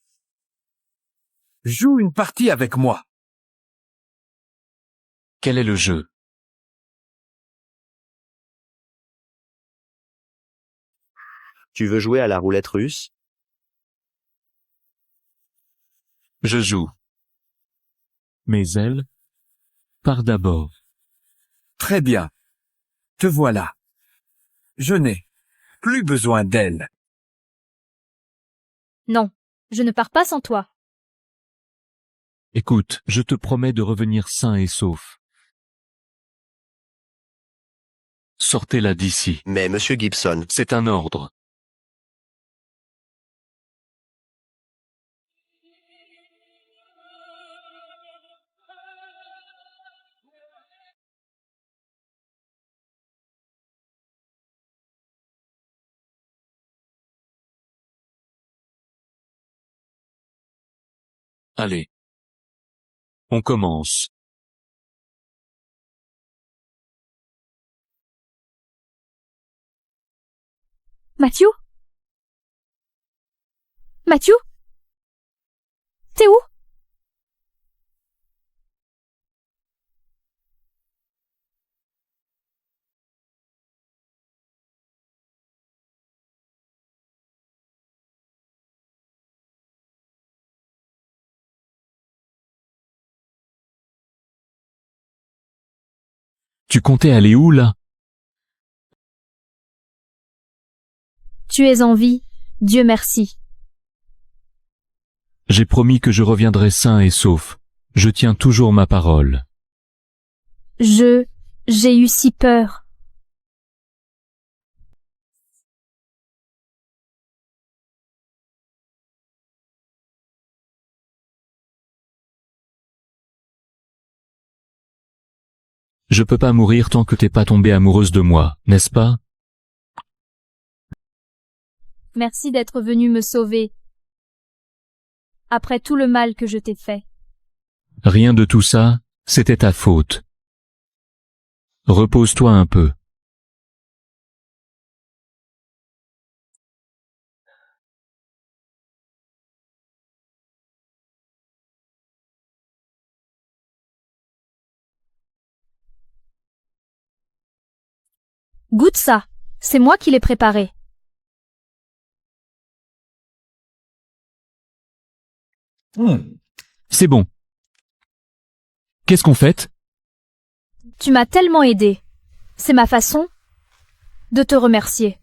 Joue une partie avec moi. Quel est le jeu? Tu veux jouer à la roulette russe? Je joue. Mais elle part d'abord. Très bien. Te voilà. Je n'ai plus besoin d'elle. Non, je ne pars pas sans toi. Écoute, je te promets de revenir sain et sauf. Sortez-la d'ici. Mais monsieur Gibson, C'est un ordre. Allez. On commence. Matthew? Matthew? T'es où? Tu comptais aller où là? Tu es en vie, Dieu merci. J'ai promis que je reviendrai sain et sauf. Je tiens toujours ma parole. J'ai eu si peur. Je peux pas mourir tant que t'es pas tombée amoureuse de moi, n'est-ce pas? Merci d'être venu me sauver. Après tout le mal que je t'ai fait. Rien de tout ça, c'était ta faute. Repose-toi un peu. Goûte ça. C'est moi qui l'ai préparé. C'est bon. Qu'est-ce qu'on fait? Tu m'as tellement aidé. C'est ma façon de te remercier.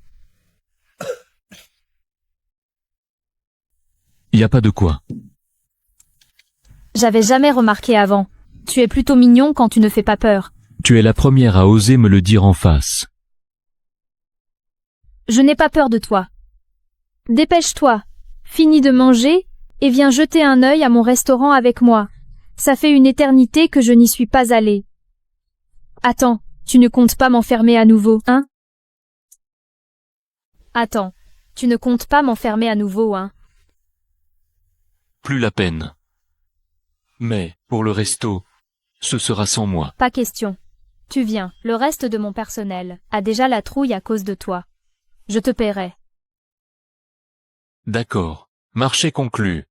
Y a pas de quoi. J'avais jamais remarqué avant. Tu es plutôt mignon quand tu ne fais pas peur. Tu es la première à oser me le dire en face. Je n'ai pas peur de toi. Dépêche-toi. Finis de manger et viens jeter un œil à mon restaurant avec moi. Ça fait une éternité que je n'y suis pas allée. Attends, tu ne comptes pas m'enfermer à nouveau, hein? Attends, tu ne comptes pas m'enfermer à nouveau, hein? Plus la peine. Mais, pour le resto, ce sera sans moi. Pas question. Tu viens, le reste de mon personnel a déjà la trouille à cause de toi. Je te paierai. D'accord. Marché conclu.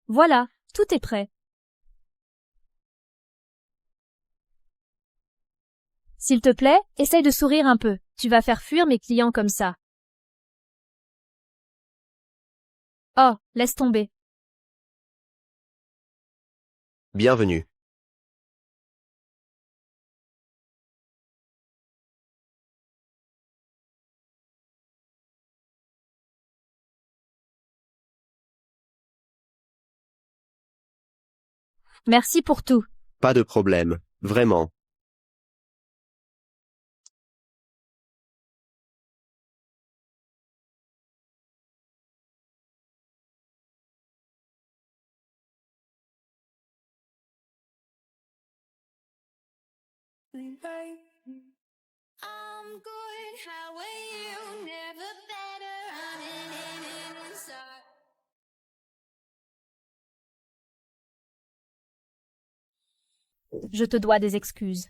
Voilà, tout est prêt. S'il te plaît, essaye de sourire un peu. Tu vas faire fuir mes clients comme ça. Oh, laisse tomber. bienvenue. Merci pour tout. Pas de problème, vraiment. Je te dois des excuses.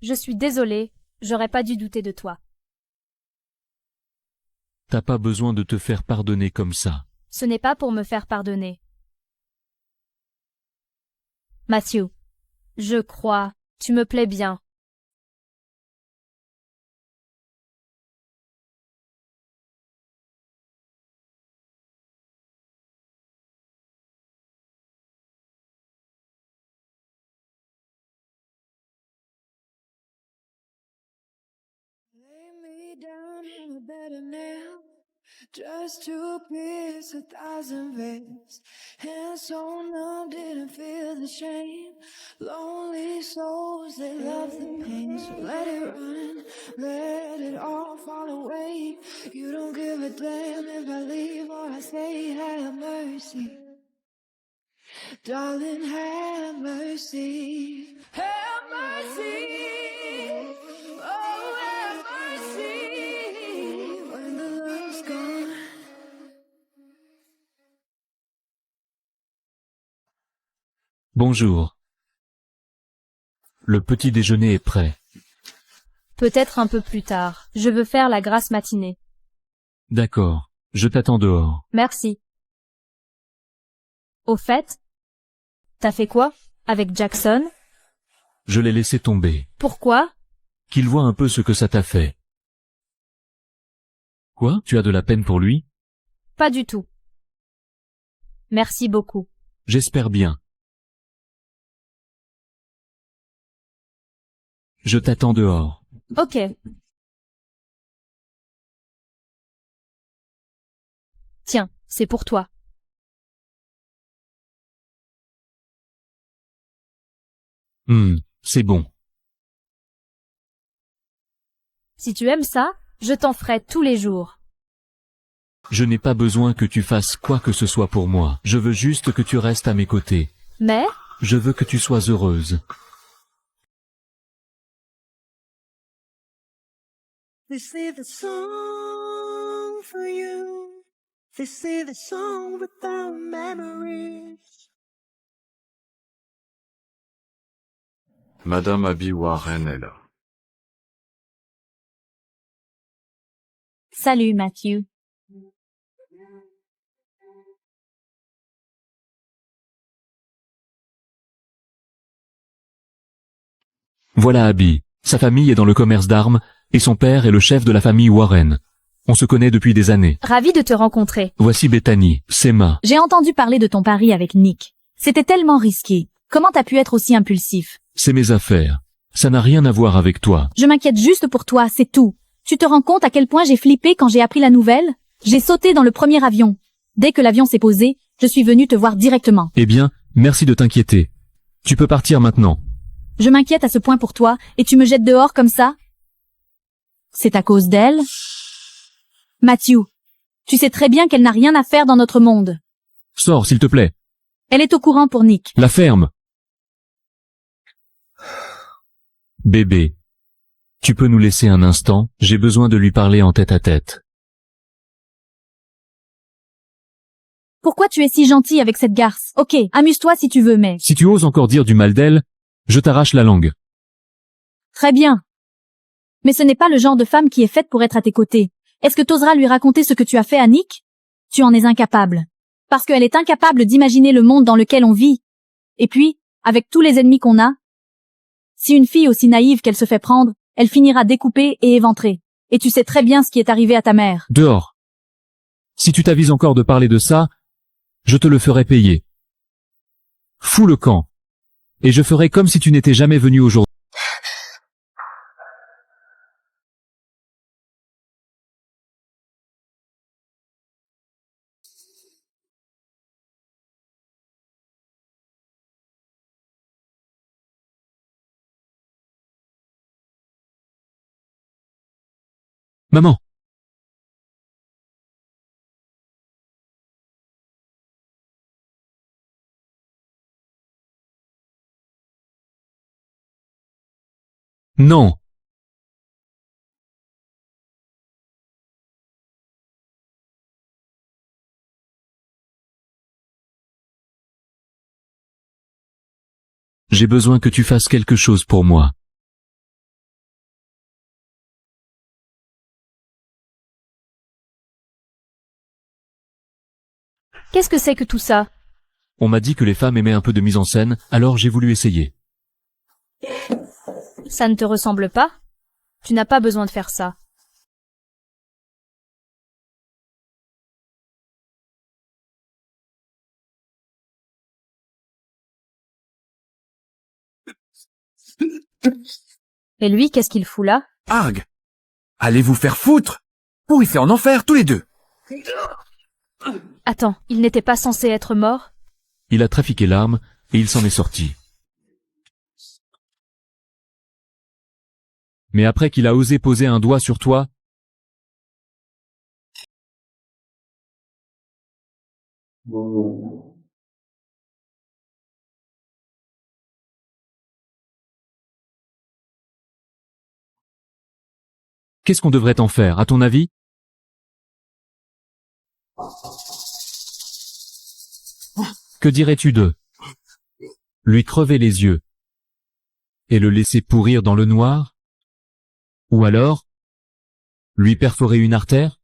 Je suis désolée, j'aurais pas dû douter de toi. T'as pas besoin de te faire pardonner comme ça. Ce n'est pas pour me faire pardonner. Matthew, je crois, tu me plais bien. Just to pierce 1,000 veins. Hands so numb, didn't feel the shame. Lonely souls, they love the pain. So let it run, let it all fall away. You don't give a damn if I leave or I stay. Have mercy, darling, have mercy. Have mercy, oh have mercy. When the love's gone. Bonjour. Le petit déjeuner est prêt. Peut-être un peu plus tard. Je veux faire la grasse matinée. D'accord. Je t'attends dehors. Merci. Au fait, t'as fait quoi avec Jackson? Je l'ai laissé tomber. Pourquoi? Qu'il voit un peu ce que ça t'a fait. Quoi? Tu as de la peine pour lui? Pas du tout. Merci beaucoup. J'espère bien. Je t'attends dehors. Ok. Tiens, c'est pour toi. C'est bon. Si tu aimes ça, je t'en ferai tous les jours. Je n'ai pas besoin que tu fasses quoi que ce soit pour moi. Je veux juste que tu restes à mes côtés. Mais, Je veux que tu sois heureuse. This is the song for you. This is the song without memories. Madame Abby Warren est là. Salut, Matthew. Voilà Abby. Sa famille est dans le commerce d'armes, et son père est le chef de la famille Warren. On se connaît depuis des années. Ravi de te rencontrer. Voici Bethany, Sema. J'ai entendu parler de ton pari avec Nick. C'était tellement risqué. Comment t'as pu être aussi impulsif? C'est mes affaires. Ça n'a rien à voir avec toi. Je m'inquiète juste pour toi, c'est tout. Tu te rends compte à quel point j'ai flippé quand j'ai appris la nouvelle? J'ai sauté dans le premier avion. Dès que l'avion s'est posé, je suis venu te voir directement. Eh bien, merci de t'inquiéter. Tu peux partir maintenant. Je m'inquiète à ce point pour toi, et tu me jettes dehors comme ça? C'est à cause d'elle? Matthew, tu sais très bien qu'elle n'a rien à faire dans notre monde. Sors, s'il te plaît. Elle est au courant pour Nick. La ferme. Bébé. Tu peux nous laisser un instant? J'ai besoin de lui parler en tête à tête. Pourquoi tu es si gentil avec cette garce? Ok, amuse-toi si tu veux, mais... Si tu oses encore dire du mal d'elle, je t'arrache la langue. Très bien. Mais ce n'est pas le genre de femme qui est faite pour être à tes côtés. Est-ce que t'oseras lui raconter ce que tu as fait à Nick? Tu en es incapable. Parce qu'elle est incapable d'imaginer le monde dans lequel on vit. Et puis, avec tous les ennemis qu'on a, si une fille aussi naïve qu'elle se fait prendre, elle finira découpée et éventrée. Et tu sais très bien ce qui est arrivé à ta mère. Dehors. Si tu t'avises encore de parler de ça, je te le ferai payer. Fous le camp. Et je ferai comme si tu n'étais jamais venu aujourd'hui. Maman. Non. J'ai besoin que tu fasses quelque chose pour moi. Qu'est-ce que c'est que tout ça? On m'a dit que les femmes aimaient un peu de mise en scène, alors j'ai voulu essayer. Ça ne te ressemble pas? Tu n'as pas besoin de faire ça. Et lui, qu'est-ce qu'il fout là? Arg! Allez vous faire foutre! Pourrissez en enfer, tous les deux! Attends, il n'était pas censé être mort? Il a trafiqué l'arme et il s'en est sorti. Mais après qu'il a osé poser un doigt sur toi, qu'est-ce qu'on devrait en faire, à ton avis? Que dirais-tu de lui crever les yeux et le laisser pourrir dans le noir? Ou alors lui perforer une artère?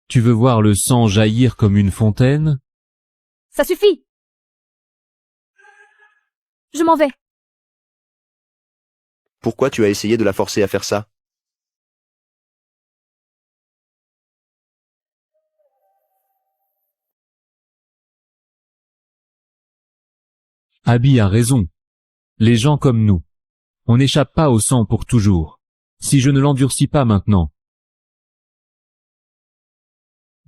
Tu veux voir le sang jaillir comme une fontaine? Ça suffit! Je m'en vais. Pourquoi tu as essayé de la forcer à faire ça? Abby a raison. Les gens comme nous, on n'échappe pas au sang pour toujours. Si je ne l'endurcis pas maintenant,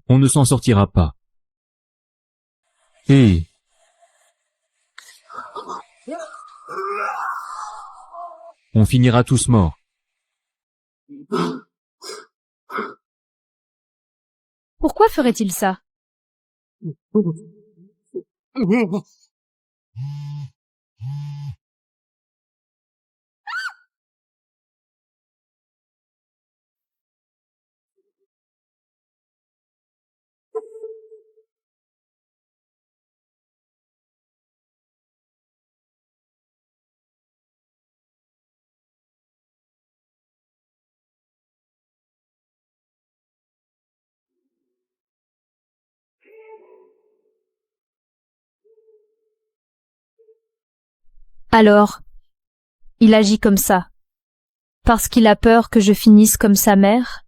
on ne s'en sortira pas. Et on finira tous morts. Pourquoi ferait-il ça? Alors, il agit comme ça, parce qu'il a peur que je finisse comme sa mère?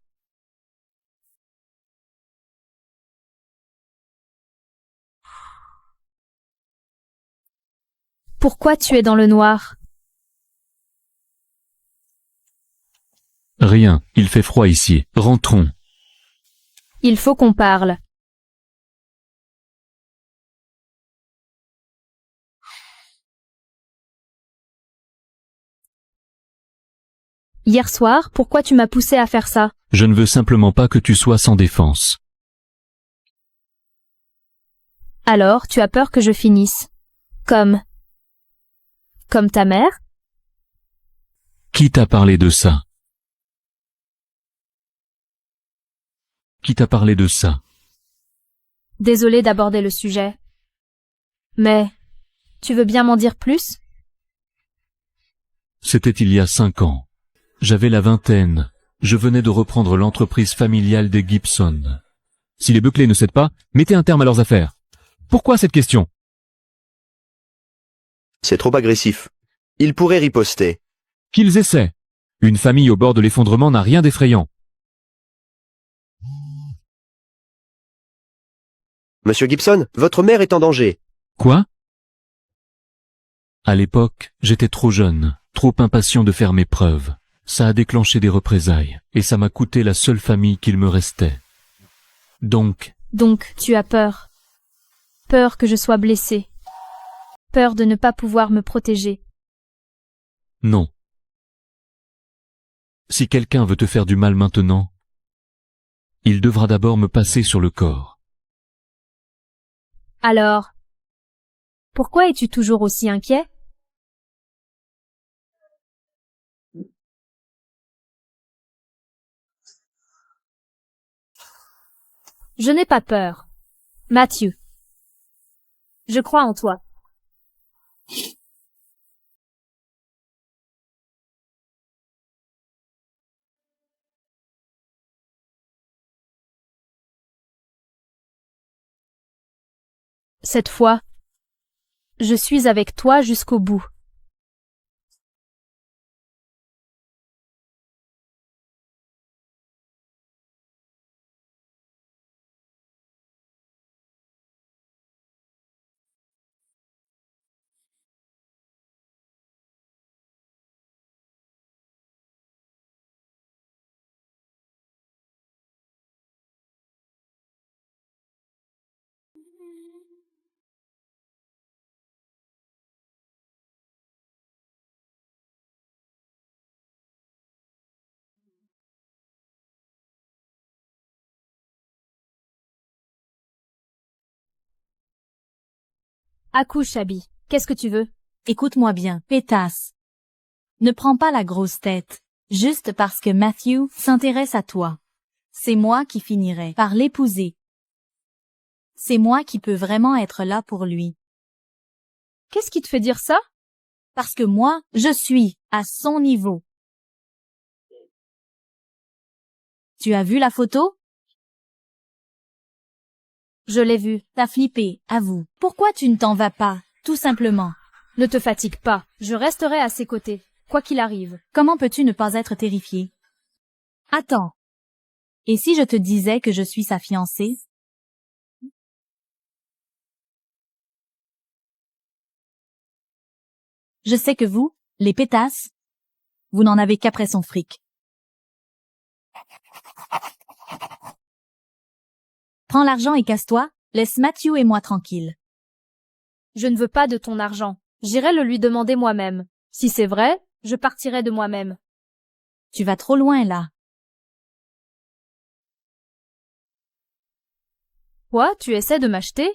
Pourquoi tu es dans le noir? Rien, il fait froid ici. Rentrons. Il faut qu'on parle. Hier soir, pourquoi tu m'as poussé à faire ça? Je ne veux simplement pas que tu sois sans défense. Alors, tu as peur que je finisse. Comme ta mère? Qui t'a parlé de ça? Qui t'a parlé de ça? Désolée d'aborder le sujet. Mais, tu veux bien m'en dire plus? C'était il y a 5 ans. J'avais la vingtaine. Je venais de reprendre l'entreprise familiale des Gibson. Si les Buckley ne cèdent pas, mettez un terme à leurs affaires. Pourquoi cette question? C'est trop agressif. Ils pourraient riposter. Qu'ils essaient. Une famille au bord de l'effondrement n'a rien d'effrayant. Monsieur Gibson, votre mère est en danger. Quoi? À l'époque, j'étais trop jeune, trop impatient de faire mes preuves. Ça a déclenché des représailles, et ça m'a coûté la seule famille qu'il me restait. Donc, tu as peur. Peur que je sois blessée. Peur de ne pas pouvoir me protéger. non. Si quelqu'un veut te faire du mal maintenant, il devra d'abord me passer sur le corps. Alors, pourquoi es-tu toujours aussi inquiet? Je n'ai pas peur. Matthew. Je crois en toi. Cette fois, je suis avec toi jusqu'au bout. Accouche, Abby. Qu'est-ce que tu veux? Écoute-moi bien, pétasse. Ne prends pas la grosse tête, juste parce que Matthew s'intéresse à toi. C'est moi qui finirai par l'épouser. C'est moi qui peux vraiment être là pour lui. Qu'est-ce qui te fait dire ça? Parce que moi, je suis à son niveau. Tu as vu la photo? Je l'ai vue. T'as flippé, avoue. Pourquoi tu ne t'en vas pas, tout simplement? Ne te fatigue pas, je resterai à ses côtés, quoi qu'il arrive. Comment peux-tu ne pas être terrifié? Attends. Et si je te disais que je suis sa fiancée? Je sais que vous, les pétasses, vous n'en avez qu'après son fric. Prends l'argent et casse-toi, laisse Matthew et moi tranquilles. Je ne veux pas de ton argent. J'irai le lui demander moi-même. Si c'est vrai, je partirai de moi-même. Tu vas trop loin là. Quoi, tu essaies de m'acheter?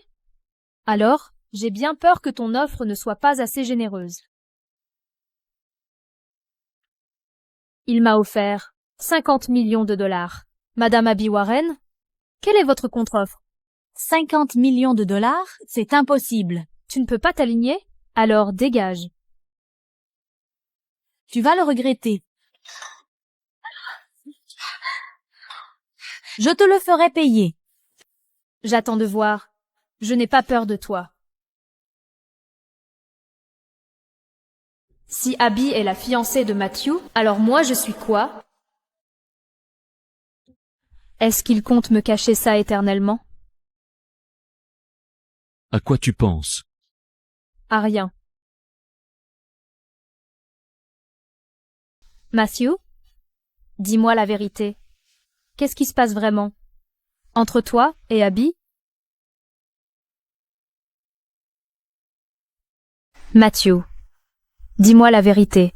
Alors, j'ai bien peur que ton offre ne soit pas assez généreuse. Il m'a offert 50 millions de dollars. Madame Abby Warren, quelle est votre contre-offre? 50 millions de dollars, c'est impossible. Tu ne peux pas t'aligner? Alors dégage. Tu vas le regretter. Je te le ferai payer. J'attends de voir. Je n'ai pas peur de toi. Si Abby est la fiancée de Matthew, alors moi je suis quoi? Est-ce qu'il compte me cacher ça éternellement? À quoi tu penses? À rien. Matthew? Dis-moi la vérité. Qu'est-ce qui se passe vraiment? Entre toi et Abby? Matthew. Dis-moi la vérité.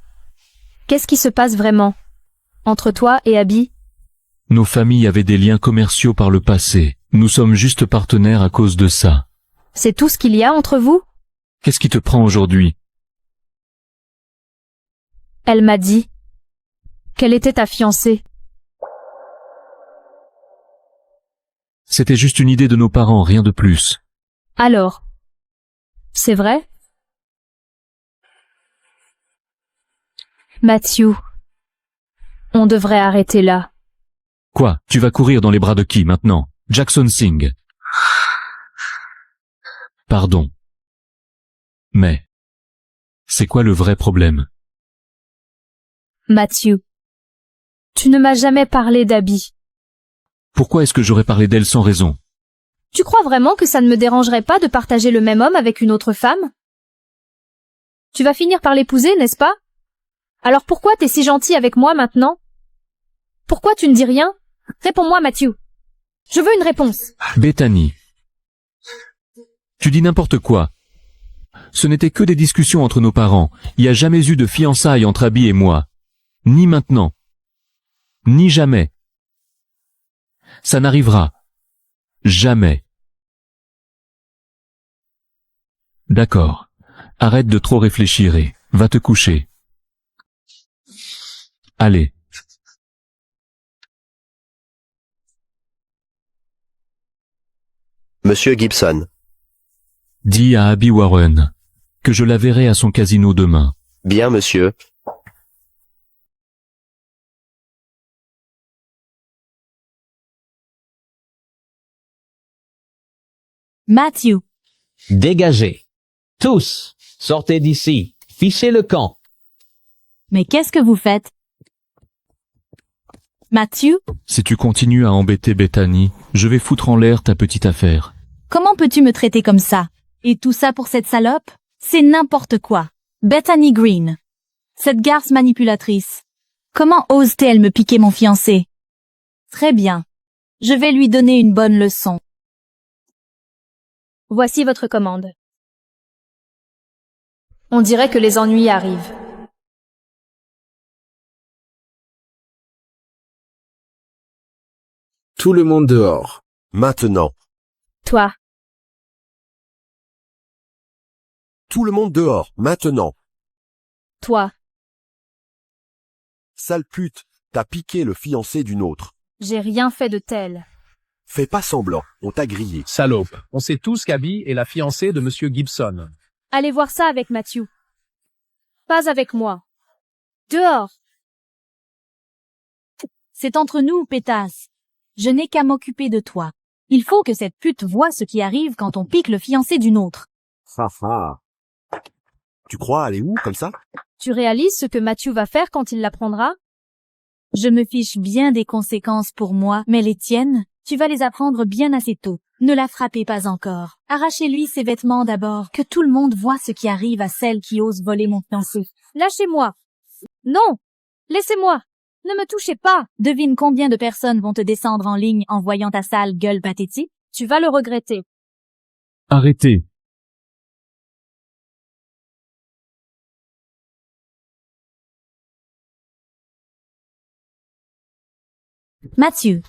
Qu'est-ce qui se passe vraiment? Entre toi et Abby? Nos familles avaient des liens commerciaux par le passé. Nous sommes juste partenaires à cause de ça. C'est tout ce qu'il y a entre vous? Qu'est-ce qui te prend aujourd'hui? Elle m'a dit qu'elle était ta fiancée. C'était juste une idée de nos parents, rien de plus. Alors, c'est vrai? Matthew, on devrait arrêter là. Quoi, tu vas courir dans les bras de qui maintenant? Jackson Singh. Pardon. Mais, c'est quoi le vrai problème? Matthew, tu ne m'as jamais parlé d'Abby. Pourquoi est-ce que j'aurais parlé d'elle sans raison? Tu crois vraiment que ça ne me dérangerait pas de partager le même homme avec une autre femme? Tu vas finir par l'épouser, n'est-ce pas? Alors pourquoi t'es si gentil avec moi maintenant? Pourquoi tu ne dis rien? Réponds-moi, Matthew. Je veux une réponse. Bethany. Tu dis n'importe quoi. Ce n'était que des discussions entre nos parents. Il n'y a jamais eu de fiançailles entre Abby et moi. Ni maintenant. Ni jamais. Ça n'arrivera. Jamais. D'accord. Arrête de trop réfléchir et va te coucher. Allez. Monsieur Gibson. Dis à Abby Warren que je la verrai à son casino demain. Bien, monsieur. Matthew. Dégagez. Tous, sortez d'ici. Fichez le camp. Mais qu'est-ce que vous faites? Matthew? Si tu continues à embêter Bethany, je vais foutre en l'air ta petite affaire. Comment peux-tu me traiter comme ça? Et tout ça pour cette salope? C'est n'importe quoi. Bethany Green. Cette garce manipulatrice. Comment ose-t-elle me piquer mon fiancé? Très bien. Je vais lui donner une bonne leçon. Voici votre commande. On dirait que les ennuis arrivent. Tout le monde dehors. Maintenant. Toi. Tout le monde dehors, maintenant. Toi, Sale pute, t'as piqué le fiancé d'une autre. j'ai rien fait de tel. Fais pas semblant, on t'a grillé. Salope. On sait tous qu'Abby est la fiancée de Monsieur Gibson. Allez voir ça avec Matthew. Pas avec moi. Dehors. C'est entre nous, pétasse. Je n'ai qu'à m'occuper de toi. Il faut que cette pute voie ce qui arrive quand on pique le fiancé d'une autre. Ha. Tu crois aller où, comme ça? Tu réalises ce que Matthew va faire quand il l'apprendra? Je me fiche bien des conséquences pour moi, mais les tiennes, tu vas les apprendre bien assez tôt. Ne la frappez pas encore. Arrachez-lui ses vêtements d'abord, que tout le monde voie ce qui arrive à celle qui ose voler mon fiancé. Lâchez-moi. Non. Laissez-moi. Ne me touchez pas. Devine combien de personnes vont te descendre en ligne en voyant ta sale gueule pathétique? Tu vas le regretter. Arrêtez. Matthew,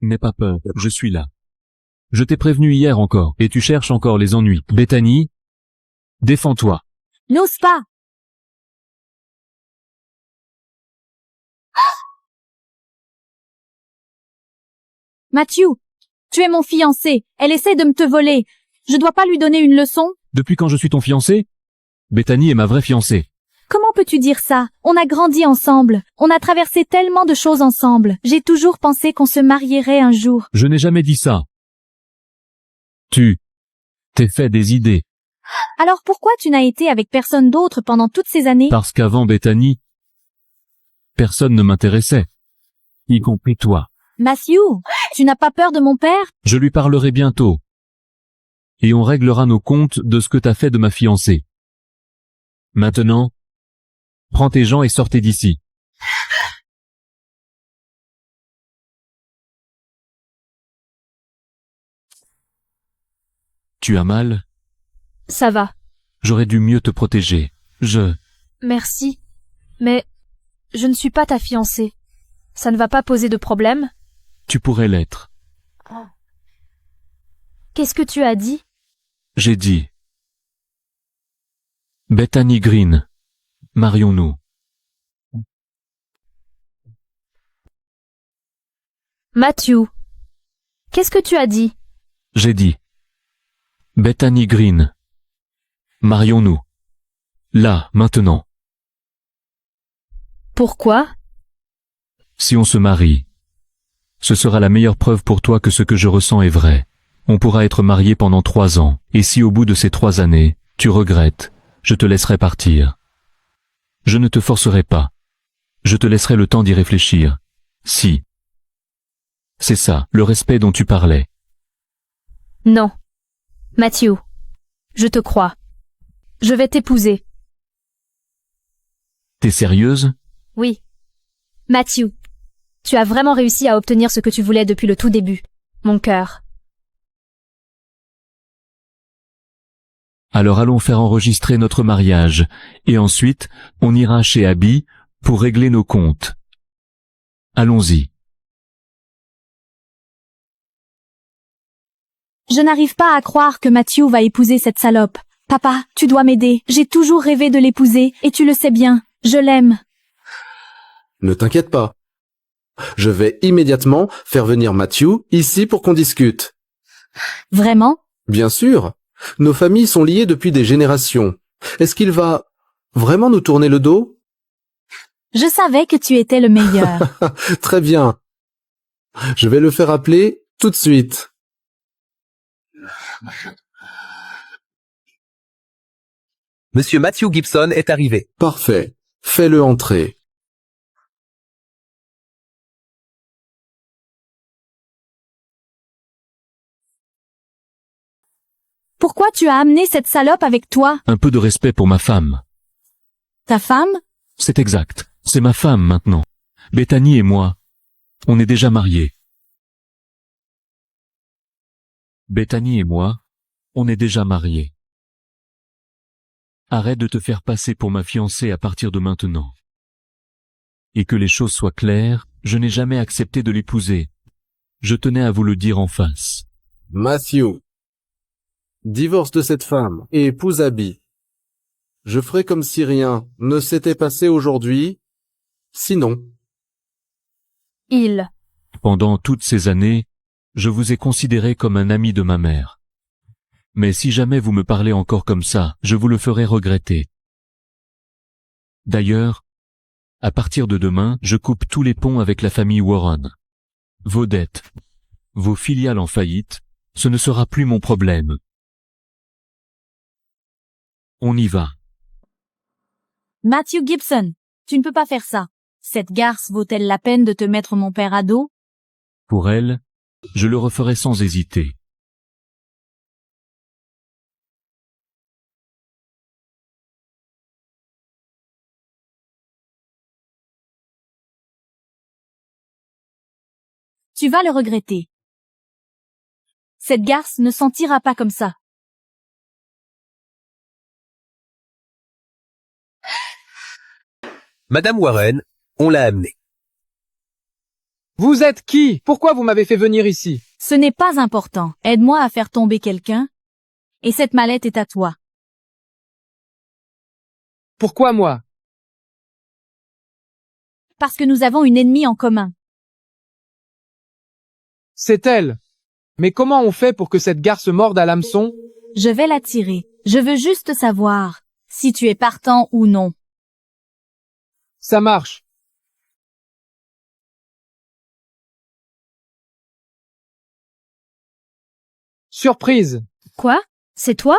N'aie pas peur, je suis là. Je t'ai prévenu hier encore, et tu cherches encore les ennuis. Bethany, défends-toi. N'ose pas. Matthew, tu es mon fiancé. Elle essaie de me te voler. Je dois pas lui donner une leçon? Depuis quand je suis ton fiancé? Bethany est ma vraie fiancée. Comment peux-tu dire ça? On a grandi ensemble. On a traversé tellement de choses ensemble. J'ai toujours pensé qu'on se marierait un jour. Je n'ai jamais dit ça. Tu t'es fait des idées. Alors pourquoi tu n'as été avec personne d'autre pendant toutes ces années? Parce qu'avant Bethany, personne ne m'intéressait. Y compris toi. Matthew, tu n'as pas peur de mon père? Je lui parlerai bientôt. Et on réglera nos comptes de ce que t'as fait de ma fiancée. Maintenant, prends tes gens et sortez d'ici. Tu as mal? Ça va. J'aurais dû mieux te protéger. Merci. Mais je ne suis pas ta fiancée. Ça ne va pas poser de problème? Tu pourrais l'être. Qu'est-ce que tu as dit? J'ai dit. Bethany Green, marions-nous. Matthew, qu'est-ce que tu as dit? J'ai dit. Bethany Green, marions-nous. Là, maintenant. Pourquoi? Si on se marie, ce sera la meilleure preuve pour toi que ce que je ressens est vrai. On pourra être mariés pendant 3 ans, et si au bout de ces 3 années, tu regrettes, je te laisserai partir. Je ne te forcerai pas. Je te laisserai le temps d'y réfléchir. Si. C'est ça, le respect dont tu parlais. Non. Matthew, je te crois. Je vais t'épouser. T'es sérieuse? Oui. Matthew, tu as vraiment réussi à obtenir ce que tu voulais depuis le tout début. Mon cœur. Alors allons faire enregistrer notre mariage, et ensuite, on ira chez Abby pour régler nos comptes. Allons-y. Je n'arrive pas à croire que Matthew va épouser cette salope. Papa, tu dois m'aider. J'ai toujours rêvé de l'épouser, et tu le sais bien. Je l'aime. Ne t'inquiète pas. Je vais immédiatement faire venir Matthew ici pour qu'on discute. Vraiment? Bien sûr. Nos familles sont liées depuis des générations. Est-ce qu'il va vraiment nous tourner le dos? Je savais que tu étais le meilleur. Très bien. Je vais le faire appeler tout de suite. Monsieur Matthew Gibson est arrivé. Parfait. Fais-le entrer. Pourquoi tu as amené cette salope avec toi? Un peu de respect pour ma femme. Ta femme? C'est exact. C'est ma femme maintenant. Bethany et moi, on est déjà mariés. Bethany et moi, on est déjà mariés. Arrête de te faire passer pour ma fiancée à partir de maintenant. Et que les choses soient claires, je n'ai jamais accepté de l'épouser. Je tenais à vous le dire en face. Matthew, divorce de cette femme et épouse Abby. Je ferai comme si rien ne s'était passé aujourd'hui, sinon. Pendant toutes ces années, je vous ai considéré comme un ami de ma mère. Mais si jamais vous me parlez encore comme ça, je vous le ferai regretter. D'ailleurs, à partir de demain, je coupe tous les ponts avec la famille Warren. Vos dettes, vos filiales en faillite, ce ne sera plus mon problème. On y va. Matthew Gibson, tu ne peux pas faire ça. Cette garce vaut-elle la peine de te mettre mon père à dos? Pour elle, je le referai sans hésiter. Tu vas le regretter. Cette garce ne s'en tirera pas comme ça. Madame Warren, on l'a amenée. Vous êtes qui? Pourquoi vous m'avez fait venir ici? Ce n'est pas important. Aide-moi à faire tomber quelqu'un. Et cette mallette est à toi. Pourquoi moi? Parce que nous avons une ennemie en commun. C'est elle. Mais comment on fait pour que cette garce morde à l'hameçon? Je vais la tirer. Je veux juste savoir si tu es partant ou non. Ça marche. Surprise. Quoi? C'est toi?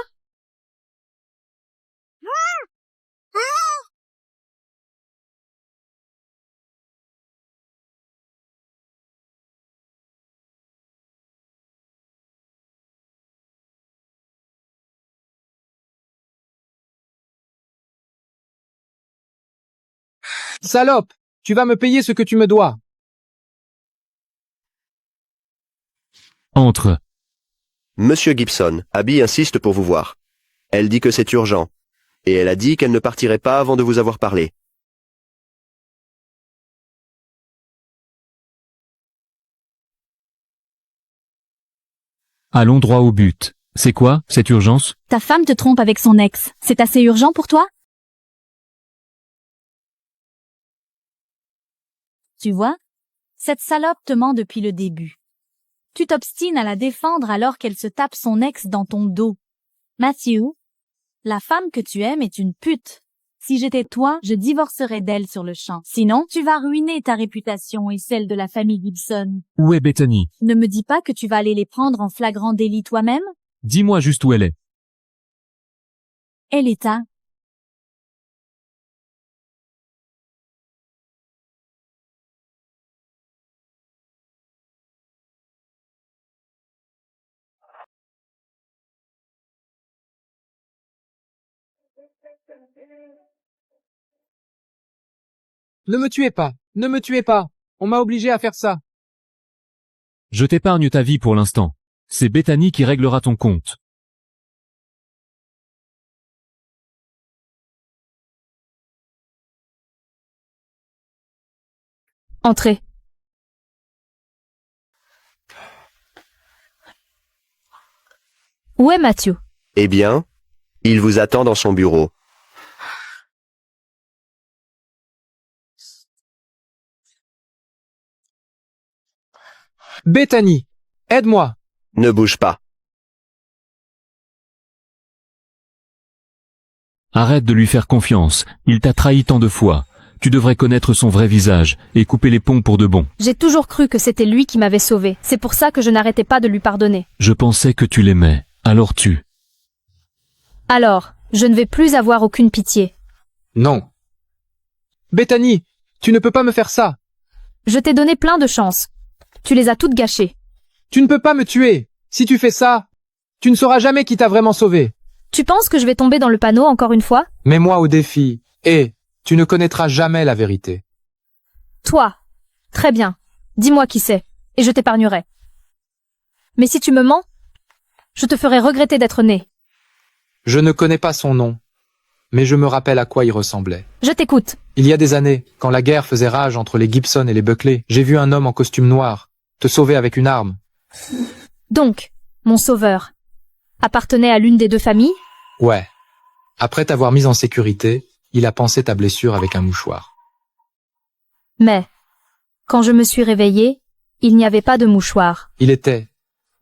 Salope, tu vas me payer ce que tu me dois. Entre. Monsieur Gibson, Abby insiste pour vous voir. Elle dit que c'est urgent. Et elle a dit qu'elle ne partirait pas avant de vous avoir parlé. Allons droit au but. C'est quoi, cette urgence? Ta femme te trompe avec son ex. C'est assez urgent pour toi? Tu vois? Cette salope te ment depuis le début. Tu t'obstines à la défendre alors qu'elle se tape son ex dans ton dos. Matthew, la femme que tu aimes est une pute. Si j'étais toi, je divorcerais d'elle sur le champ. Sinon, tu vas ruiner ta réputation et celle de la famille Gibson. Où est Bethany? Ne me dis pas que tu vas aller les prendre en flagrant délit toi-même? Dis-moi juste où elle est. Elle est à... Ne me tuez pas. Ne me tuez pas. On m'a obligé à faire ça. Je t'épargne ta vie pour l'instant. C'est Bethany qui réglera ton compte. Entrez. Où est Matthew? Eh bien, il vous attend dans son bureau. Bethany, aide-moi. Ne bouge pas. Arrête de lui faire confiance. Il t'a trahi tant de fois. Tu devrais connaître son vrai visage et couper les ponts pour de bon. J'ai toujours cru que c'était lui qui m'avait sauvé. C'est pour ça que je n'arrêtais pas de lui pardonner. Je pensais que tu l'aimais. Alors Alors, je ne vais plus avoir aucune pitié. Non. Bethany, tu ne peux pas me faire ça. Je t'ai donné plein de chances. Tu les as toutes gâchées. Tu ne peux pas me tuer. Si tu fais ça, tu ne sauras jamais qui t'a vraiment sauvé. Tu penses que je vais tomber dans le panneau encore une fois? Mets-moi au défi, et tu ne connaîtras jamais la vérité. Toi. Très bien. Dis-moi qui c'est, et je t'épargnerai. Mais si tu me mens, je te ferai regretter d'être né. Je ne connais pas son nom, mais je me rappelle à quoi il ressemblait. Je t'écoute. Il y a des années, quand la guerre faisait rage entre les Gibson et les Buckley, j'ai vu un homme en costume noir te sauver avec une arme. Donc, Mon sauveur appartenait à l'une des deux familles? Ouais. Après t'avoir mise en sécurité, il a pansé ta blessure avec un mouchoir. Mais, quand je me suis réveillée, il n'y avait pas de mouchoir. Il était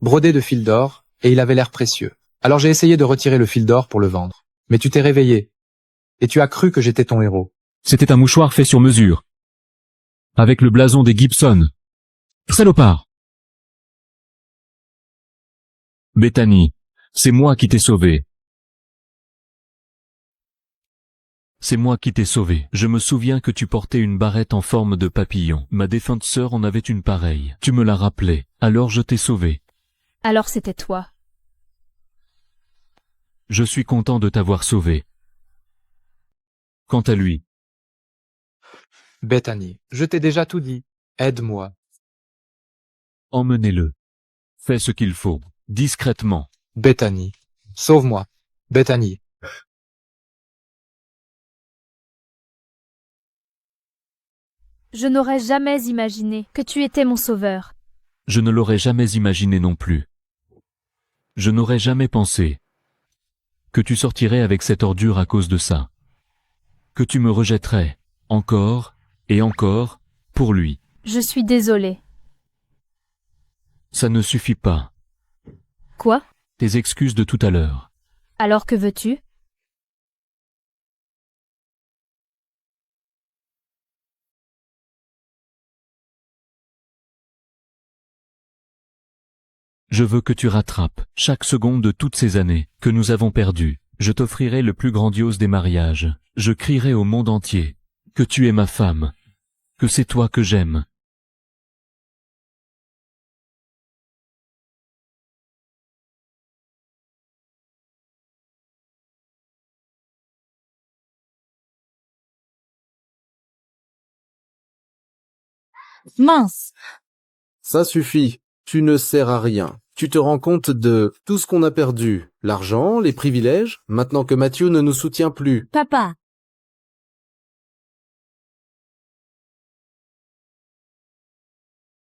brodé de fil d'or et il avait l'air précieux. Alors j'ai essayé de retirer le fil d'or pour le vendre. Mais tu t'es réveillé et tu as cru que j'étais ton héros. C'était un mouchoir fait sur mesure. Avec le blason des Gibson. Salopard! Bethany, c'est moi qui t'ai sauvé. C'est moi qui t'ai sauvé. Je me souviens que tu portais une barrette en forme de papillon. Ma défunte sœur en avait une pareille. Tu me l'as rappelé. Alors je t'ai sauvé. Alors c'était toi. Je suis content de t'avoir sauvé. Quant à lui, Bethany, je t'ai déjà tout dit. Aide-moi. emmenez-le. Fais ce qu'il faut, discrètement. Bethany, sauve-moi. Bethany. Je n'aurais jamais imaginé que tu étais mon sauveur. Je ne l'aurais jamais imaginé non plus. Je n'aurais jamais pensé que tu sortirais avec cette ordure à cause de ça. Que tu me rejetterais, encore et encore, pour lui. Je suis désolée. Ça ne suffit pas. Quoi? Tes excuses de tout à l'heure. Alors que veux-tu? Je veux que tu rattrapes chaque seconde de toutes ces années que nous avons perdues. Je t'offrirai le plus grandiose des mariages. Je crierai au monde entier que tu es ma femme, que c'est toi que j'aime. Mince. Ça suffit. Tu ne sers à rien. Tu te rends compte de tout ce qu'on a perdu. L'argent, les privilèges, maintenant que Matthew ne nous soutient plus. Papa.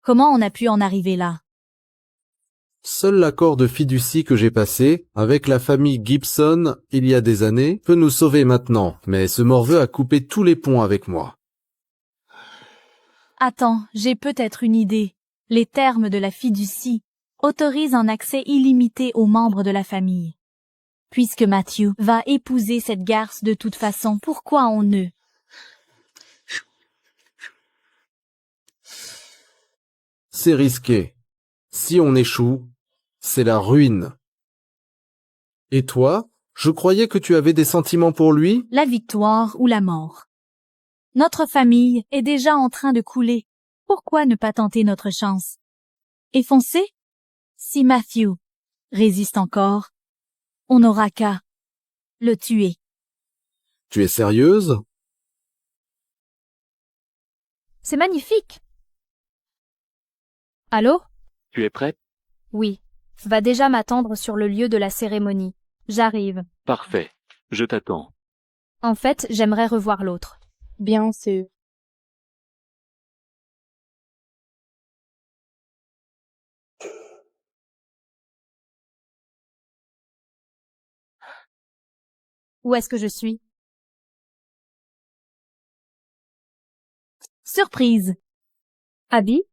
Comment on a pu en arriver là? Seul l'accord de fiducie que j'ai passé avec la famille Gibson il y a des années peut nous sauver maintenant, mais ce morveux a coupé tous les ponts avec moi. Attends, j'ai peut-être une idée. Les termes de la fiducie autorisent un accès illimité aux membres de la famille. Puisque Matthew va épouser cette garce de toute façon, pourquoi on ne... C'est risqué. Si on échoue, c'est la ruine. Et toi, je croyais que tu avais des sentiments pour lui? La victoire ou la mort. Notre famille est déjà en train de couler. Pourquoi ne pas tenter notre chance? Et foncer? Si Matthew résiste encore, on n'aura qu'à le tuer. Tu es sérieuse? C'est magnifique. Allô? Tu es prête? Oui. Va déjà m'attendre sur le lieu de la cérémonie. J'arrive. Parfait. Je t'attends. En fait, j'aimerais revoir l'autre. Bien sûr. Où est-ce que je suis? Surprise! Abby?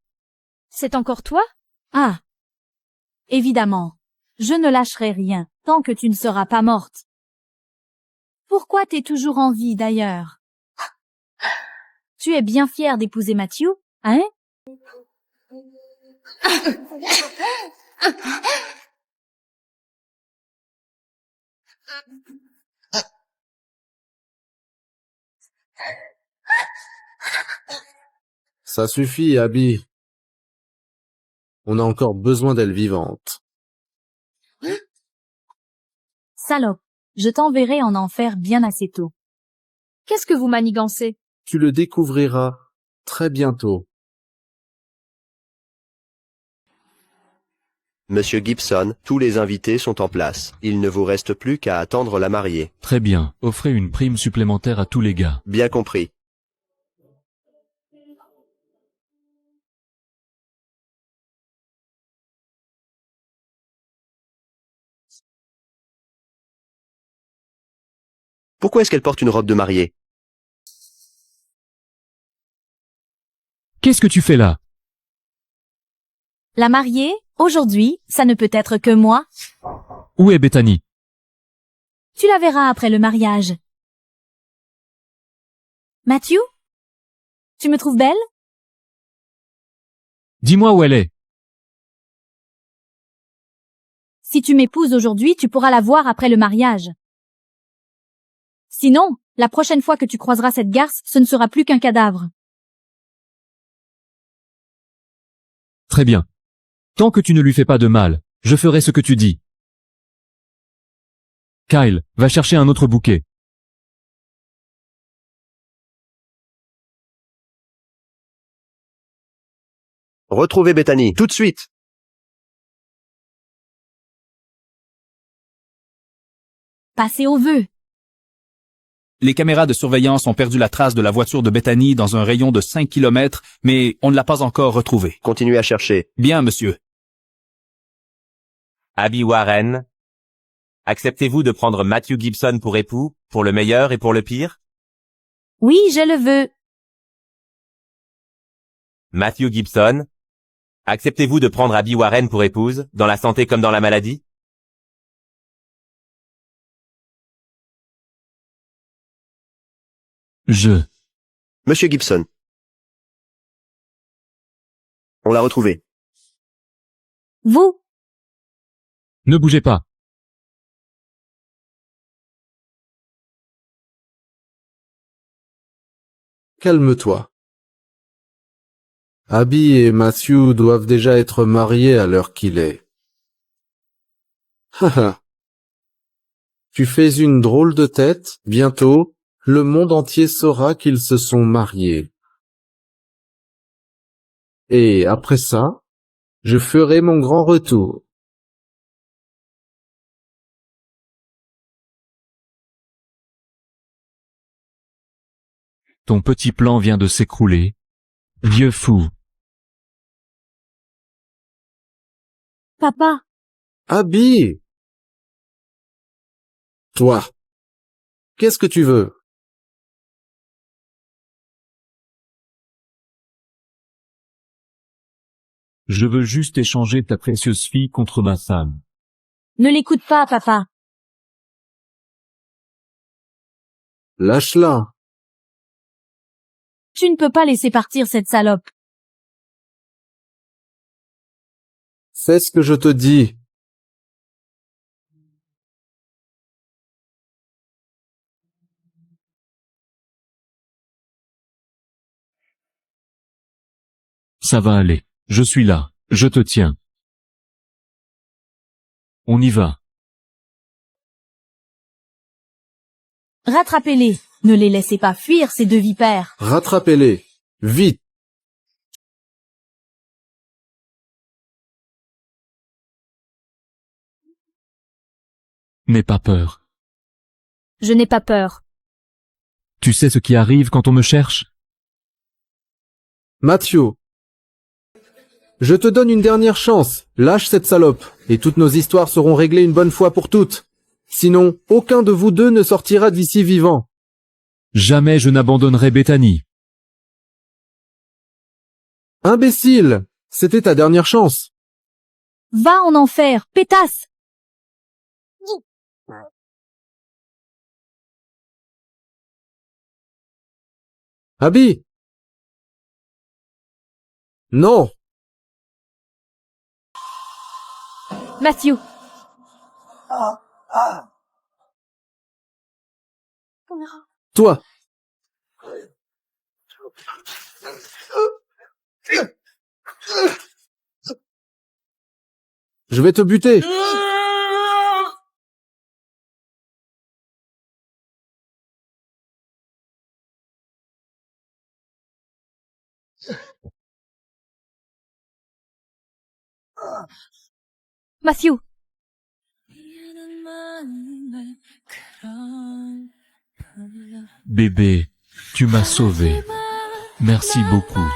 C'est encore toi? Ah! Évidemment, je ne lâcherai rien tant que tu ne seras pas morte. Pourquoi t'es toujours en vie d'ailleurs? Tu es bien fière d'épouser Matthew, hein? Ça suffit, Abby. On a encore besoin d'elle vivante. Salope, je t'enverrai en enfer bien assez tôt. Qu'est-ce que vous manigancez? Tu le découvriras très bientôt. Monsieur Gibson, tous les invités sont en place. Il ne vous reste plus qu'à attendre la mariée. Très bien. Offrez une prime supplémentaire à tous les gars. Bien compris. Pourquoi est-ce qu'elle porte une robe de mariée? Qu'est-ce que tu fais là? La mariée, aujourd'hui, ça ne peut être que moi. Où est Bethany? Tu la verras après le mariage. Matthew? Tu me trouves belle? Dis-moi où elle est. Si tu m'épouses aujourd'hui, tu pourras la voir après le mariage. Sinon, la prochaine fois que tu croiseras cette garce, ce ne sera plus qu'un cadavre. Très bien. Tant que tu ne lui fais pas de mal, je ferai ce que tu dis. Kyle, va chercher un autre bouquet. Retrouvez Bethany, tout de suite. Passez au vœu. Les caméras de surveillance ont perdu la trace de la voiture de Bethany dans un rayon de 5 km, mais on ne l'a pas encore retrouvée. Continuez à chercher. Bien, monsieur. Abby Warren, acceptez-vous de prendre Matthew Gibson pour époux, pour le meilleur et pour le pire? Oui, je le veux. Matthew Gibson, acceptez-vous de prendre Abby Warren pour épouse, dans la santé comme dans la maladie? Monsieur Gibson. On l'a retrouvé. Vous? Ne bougez pas. Calme-toi. Abby et Matthew doivent déjà être mariés à l'heure qu'il est. Haha. Tu fais une drôle de tête, bientôt, le monde entier saura qu'ils se sont mariés. Et après ça, je ferai mon grand retour. Ton petit plan vient de s'écrouler. Vieux fou. Papa. Abby! Toi. Qu'est-ce que tu veux? Je veux juste échanger ta précieuse fille contre ma femme. Ne l'écoute pas, papa. Lâche-la. Tu ne peux pas laisser partir cette salope. Fais ce que je te dis. Ça va aller. Je suis là. Je te tiens. On y va. Rattrapez-les. Ne les laissez pas fuir, ces deux vipères. Rattrapez-les. Vite. N'aie pas peur. Je n'ai pas peur. Tu sais ce qui arrive quand on me cherche? Matthew. Je te donne une dernière chance. Lâche cette salope, et toutes nos histoires seront réglées une bonne fois pour toutes. Sinon, aucun de vous deux ne sortira d'ici vivant. Jamais je n'abandonnerai Bethany. Imbécile! C'était ta dernière chance. Va en enfer, pétasse! Abby! Non! Matthew. Toi! Je vais te buter! Matthew. Bébé, tu m'as sauvé. Merci beaucoup.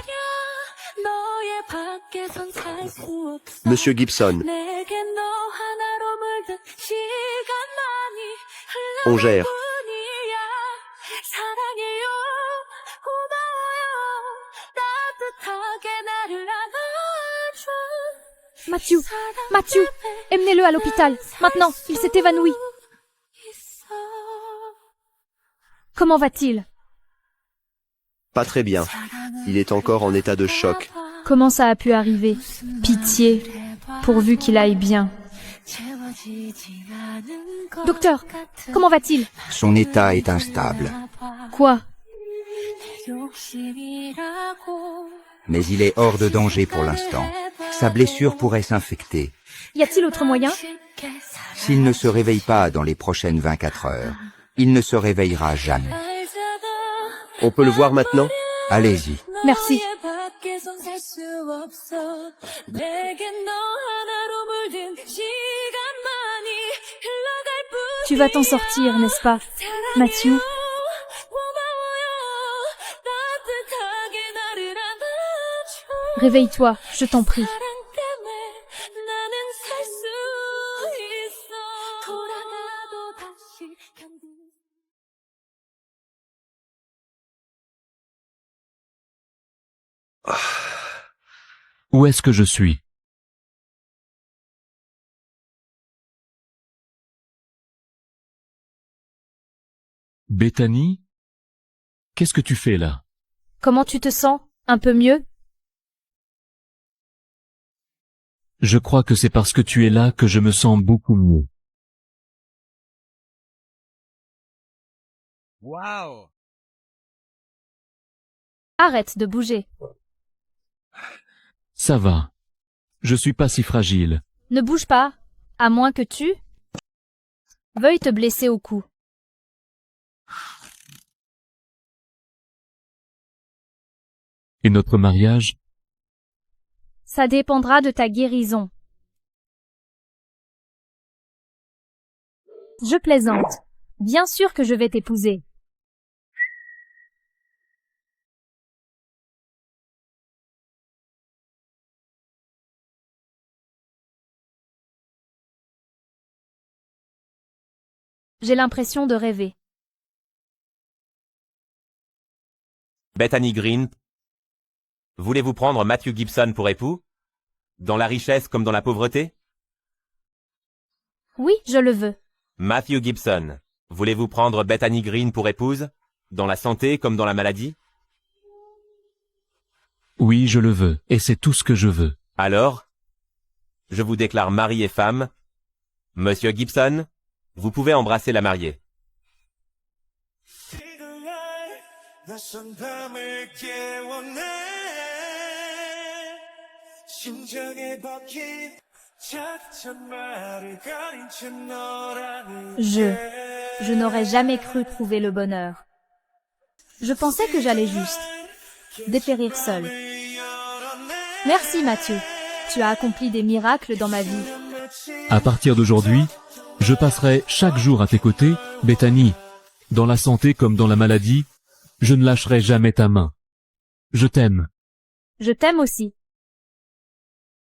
Monsieur Gibson. On gère. Matthew, Matthew, emmenez-le à l'hôpital. Maintenant, il s'est évanoui. Comment va-t-il? Pas très bien. Il est encore en état de choc. Comment ça a pu arriver? Pitié, pourvu qu'il aille bien. Docteur, comment va-t-il? Son état est instable, Quoi? mais il est hors de danger pour l'instant. Sa blessure pourrait s'infecter. Y a-t-il autre moyen? S'il ne se réveille pas dans les prochaines 24 heures, il ne se réveillera jamais. On peut le voir maintenant? Allez-y. Merci. Tu vas t'en sortir, n'est-ce pas, Matthew? Réveille-toi, je t'en prie. Où est-ce que je suis? Bethany? Qu'est-ce que tu fais là? Comment tu te sens? Un peu mieux? Je crois que c'est parce que tu es là que je me sens beaucoup mieux. Wow! Arrête de bouger. Ça va. Je suis pas si fragile. Ne bouge pas, à moins que tu veuilles te blesser au cou. Et notre mariage? Ça dépendra de ta guérison. Je plaisante. Bien sûr que je vais t'épouser. J'ai l'impression de rêver. Bethany Green, voulez-vous prendre Matthew Gibson pour époux? Dans la richesse comme dans la pauvreté? Oui, je le veux. Matthew Gibson, voulez-vous prendre Bethany Green pour épouse? Dans la santé comme dans la maladie? Oui, je le veux, et c'est tout ce que je veux. Alors, je vous déclare mari et femme. Monsieur Gibson, vous pouvez embrasser la mariée. Je n'aurais jamais cru trouver le bonheur. Je pensais que j'allais juste dépérir seul. Merci Mathieu, tu as accompli des miracles dans ma vie. À partir d'aujourd'hui, je passerai chaque jour à tes côtés, Bethany. Dans la santé comme dans la maladie, je ne lâcherai jamais ta main. Je t'aime. Je t'aime aussi.